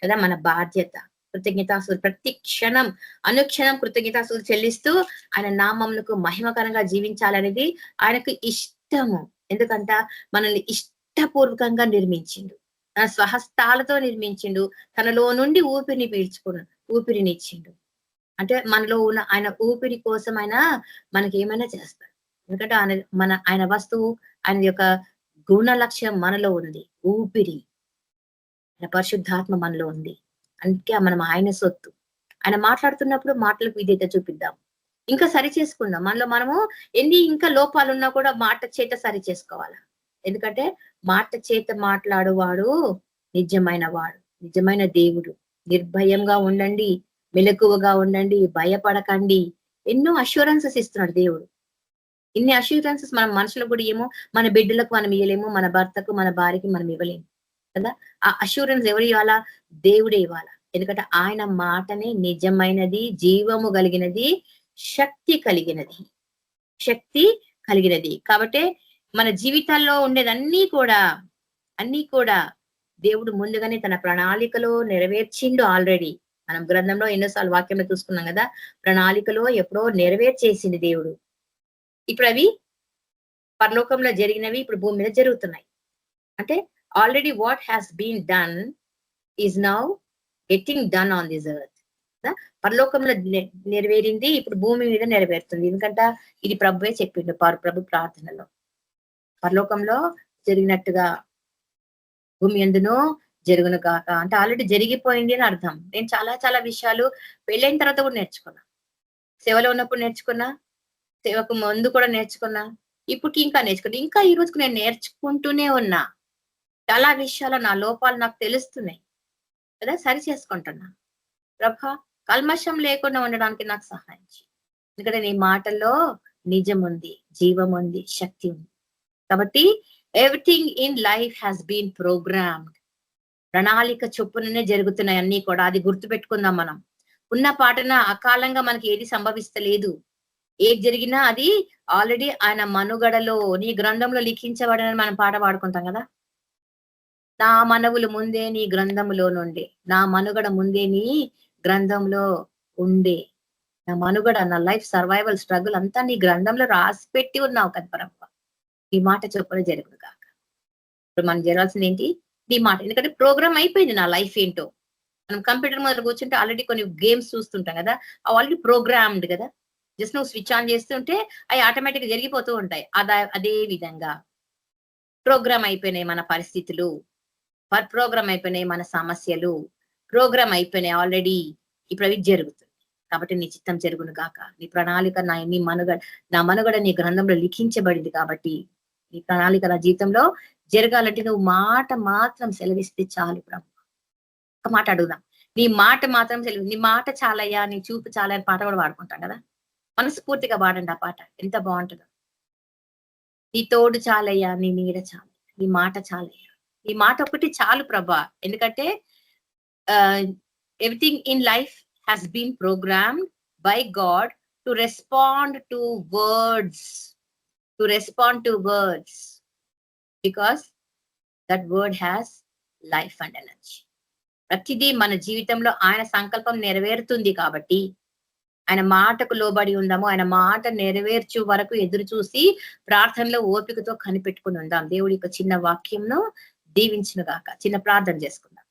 కదా, మన బాధ్యత. కృతజ్ఞతాస్తుతులు ప్రతి క్షణం అనుక్షణం కృతజ్ఞతాస్తుతులు చెల్లిస్తూ ఆయన నామమునకు మహిమకరంగా జీవించాలనేది ఆయనకు ఇష్టము. ఎందుకంట మనల్ని ఇష్టపూర్వకంగా నిర్మించిండు, తన స్వహస్తాలతో నిర్మించిండు, తనలో నుండి ఊపిరిని పీల్చుకున్నాడు, ఊపిరినిచ్చిండు. అంటే మనలో ఉన్న ఆయన ఊపిరి కోసం ఆయన మనకి ఏమైనా చేస్తాడు. ఎందుకంటే ఆయన వస్తువు, ఆయన యొక్క గుణ లక్ష్యం మనలో ఉంది, ఊపిరి. ఆయన పరిశుద్ధాత్మ మనలో ఉంది, అందుకే మనం ఆయన సొత్తు. ఆయన మాట్లాడుతున్నప్పుడు మాటలకు విధేయత చూపిద్దాం, ఇంకా సరి చేసుకుందాం. మనలో మనము ఎన్ని ఇంకా లోపాలు ఉన్నా కూడా మాట చేత సరి చేసుకోవాలా. ఎందుకంటే మాట చేత మాట్లాడువాడు నిజమైన వాడు, నిజమైన దేవుడు. నిర్భయంగా ఉండండి, మెలకువగా ఉండండి, భయపడకండి. ఎన్నో అష్యూరెన్సెస్ ఇస్తున్నాడు దేవుడు. ఇన్ని అష్యూరెన్సెస్ మన మనుషులకు కూడా ఏమో, మన బిడ్డలకు మనం ఇవ్వలేము, మన భర్తకు మన భార్యకి మనం ఇవ్వలేము కదా. ఆ అష్యూరెన్స్ ఎవరు ఇవ్వాలా? దేవుడే ఇవ్వాలా. ఎందుకంటే ఆయన మాటనే నిజమైనది, జీవము కలిగినది, శక్తి కలిగినది, శక్తి కలిగినది. కాబట్టి మన జీవితాల్లో ఉండేదన్నీ కూడా దేవుడు ముందుగానే తన ప్రణాళికలో నెరవేర్చిండు ఆల్రెడీ. మనం గ్రంథంలో ఎన్నోసార్లు వాక్యంలో చూసుకున్నాం కదా, ప్రణాళికలో ఎప్పుడో నెరవేర్చేసింది దేవుడు. ఇప్పుడు అవి పరలోకంలో జరిగినవి ఇప్పుడు భూమి మీద జరుగుతున్నాయి. అంటే already what has been done is now getting done on this earth. పరలోకంలో నెరవేరింది, ఇప్పుడు భూమి మీద నెరవేరుతుంది. ఎందుకంటే ఇది ప్రభువే చెప్పిండు ప్రభు ప్రార్థనలో. పరలోకంలో జరిగినట్టుగా భూమి ఎందునో జరుగును కాక, అంటే ఆల్రెడీ జరిగిపోయింది అని అర్థం. నేను చాలా చాలా విషయాలు పెళ్ళైన తర్వాత కూడా నేర్చుకున్నా, సేవలో ఉన్నప్పుడు నేర్చుకున్నా, సేవకు ముందు కూడా నేర్చుకున్నా, ఇప్పటికి ఇంకా నేర్చుకున్నా, ఇంకా ఈ రోజుకు నేను నేర్చుకుంటూనే ఉన్నా. చాలా విషయాలు నా లోపాలు నాకు తెలుస్తున్నాయి కదా, సరి చేసుకుంటున్నా. ప్రభా, కల్మషం లేకుండా ఉండడానికి నాకు సహాయం చేయి. ఎందుకంటే నీ మాటల్లో నిజం ఉంది, జీవం ఉంది, శక్తి ఉంది. కాబట్టి everything in life has been programmed. ప్రణాళిక చొప్పుననే జరుగుతున్నాయి అన్ని కూడా. అది గుర్తు పెట్టుకుందాం. మనం ఉన్న పాటన అకాలంగా మనకి ఏది సంభవిస్తలేదు. ఏది జరిగినా అది ఆల్రెడీ ఆయన మనుగడలో, నీ గ్రంథంలో లిఖించబడని మనం పాట పాడుకుంటాం కదా. నా మనవులు ముందే నీ గ్రంథములో నుండి, నా మనుగడ ముందే నీ గ్రంథంలో ఉండే. నా మనుగడ, నా లైఫ్ సర్వైవల్ స్ట్రగుల్ అంతా నీ గ్రంథంలో రాసి పెట్టి ఉన్నావు కదా ప్రభు. ఈ మాట చొప్పున జరుగును కాక. ఇప్పుడు మనం జరగాల్సింది ఏంటి? నీ మాట. ఎందుకంటే ప్రోగ్రామ్ అయిపోయింది నా లైఫ్ ఏంటో. మనం కంప్యూటర్ మీద కూర్చుంటే ఆల్రెడీ కొన్ని గేమ్స్ చూస్తుంటాం కదా, అవి ఆల్రెడీ ప్రోగ్రామ్డ్ కదా. జస్ట్ నువ్వు స్విచ్ ఆన్ చేస్తుంటే అవి ఆటోమేటిక్ గా జరిగిపోతూ ఉంటాయి. అదే విధంగా ప్రోగ్రామ్ అయిపోయినాయి మన పరిస్థితులు, ప్రోగ్రామ్ అయిపోయినాయి మన సమస్యలు, ప్రోగ్రామ్ అయిపోయినాయి ఆల్రెడీ. ఇప్పుడు అవి జరుగుతుంది. కాబట్టి నీ చిత్తం జరుగును కాక. నీ ప్రణాళిక నా మనుగడ నీ గ్రంథంలో లిఖించబడింది. కాబట్టి నీ ప్రణాళిక నా జీవితంలో జరగాలంటే నువ్వు మాట మాత్రం సెలవిస్తే చాలు ప్రభు. ఒక మాట అడుగుదాం, నీ మాట మాత్రం నీ మాట చాలయ్యా, నీ చూపు చాలా అని పాట కూడా పాడుకుంటాం కదా. మనస్ఫూర్తిగా పాడండి ఆ పాట, ఎంత బాగుంటుందో. నీ తోడు చాలయ్యా, నీ నీడ చాలు, నీ మాట చాలయ్యా. ఈ మాట ఒకటి చాలు ప్రభా. ఎందుకంటే everything in life has been programmed by God to respond to words, because that word has life and energy. ప్రతిదీ మన జీవితంలో ఆయన సంకల్పం నెరవేరుతుంది. కాబట్టి ఆయన మాటకు లోబడి ఉందాము. ఆయన మాట నెరవేర్చు వరకు ఎదురు చూసి ప్రార్థనలో ఓపికతో కనిపెట్టుకుని ఉందాం. దేవుడి యొక్క చిన్న వాక్యంను దీవించును గాక. చిన్న ప్రార్థన చేసుకుందాం.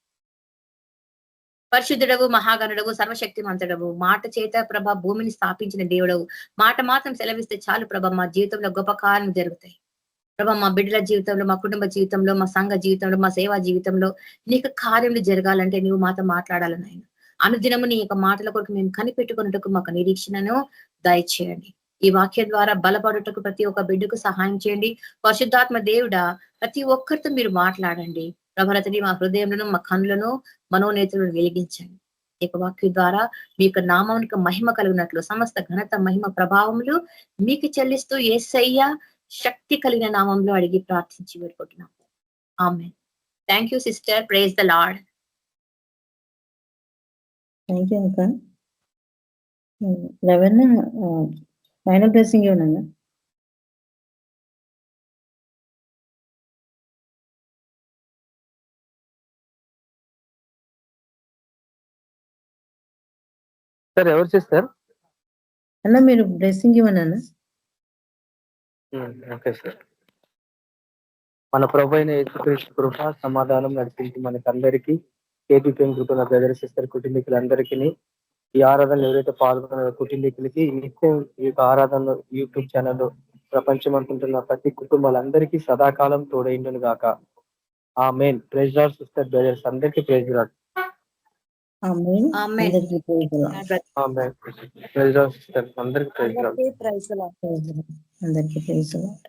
పరిశుద్ధుడవు, మహాగణుడవు, సర్వశక్తిమంతుడవు, మాట చేత ప్రభ భూమిని స్థాపించిన దేవుడవు. మాట మాత్రం సెలవిస్తే చాలు ప్రభ, మా జీవితంలో గొప్ప కార్యం జరుగుతాయి ప్రభ. మా బిడ్డల జీవితంలో, మా కుటుంబ జీవితంలో, మా సంఘ జీవితంలో, మా సేవా జీవితంలో నీకు కార్యములు జరగాలంటే నువ్వు మాతో మాట్లాడాలని ఆయన అనుదినము నీ యొక్క మాటల కొరకు మేము కనిపెట్టుకున్నట్టుకు మాకు నిరీక్షణను దయచేయండి. ఈ వాక్యం ద్వారా బలపడుటకు ప్రతి ఒక్క బిడ్డకు సహాయం చేయండి. పరిశుద్ధాత్మ దేవుడా, ప్రతి ఒక్కరితో మీరు మాట్లాడండి ప్రభరతని. మా హృదయంలో, మా కన్నులను, మనోనేతులను వెలిగించండి. ఈ యొక్క వాక్యం ద్వారా మీ యొక్క నామానికి మహిమ కలిగినట్లు సమస్త ఘనత, మహిమ, ప్రభావములు మీకు చెల్లిస్తూ యేసయ్య శక్తి కలిగిన నామంలో అడిగి ప్రార్థించి వేడుకుంటున్నాం. Amen. Thank you sister. Praise the Lord. Thank you అక్క. 11 ఫైనల్ బ్లెస్సింగ్ ఏమన్నా? సార్ ఎవరు సిస్టర్? అన్న మీరు బ్లెస్సింగ్ ఇవ్వండి అన్న. Okay sir. మన ప్రభు అయిన యేసుక్రీస్తు కృప సమాధానం నడిపించి మనకందరికీ కేపీపీఎం కృపణ బ్రదర్ సిస్టర్ కుటుంబీకులందరికీ ఈ ఆరాధనలు ఎవరైతే పాల్గొన్న కుటుంబీకులకి నిత్యం ఈ యొక్క ఆరాధన యూట్యూబ్ ఛానల్ ప్రపంచం అనుకుంటున్న ప్రతి కుటుంబాలందరికీ సదాకాలం తోడైండును గాక. ఆమేన్. ప్రైజ్ లార్డ్ సిస్టర్ బ్రదర్స్ అందరికీ ప్రైజ్ లార్డ్. ఆమేన్. ఆమేన్. అందరికీ ప్రైజ్ లార్డ్. ఆమేన్. ప్రైజ్ లార్డ్ సిస్టర్ అందరికీ ప్రైజ్ లార్డ్. అందరికీ ప్రైజ్ లార్డ్.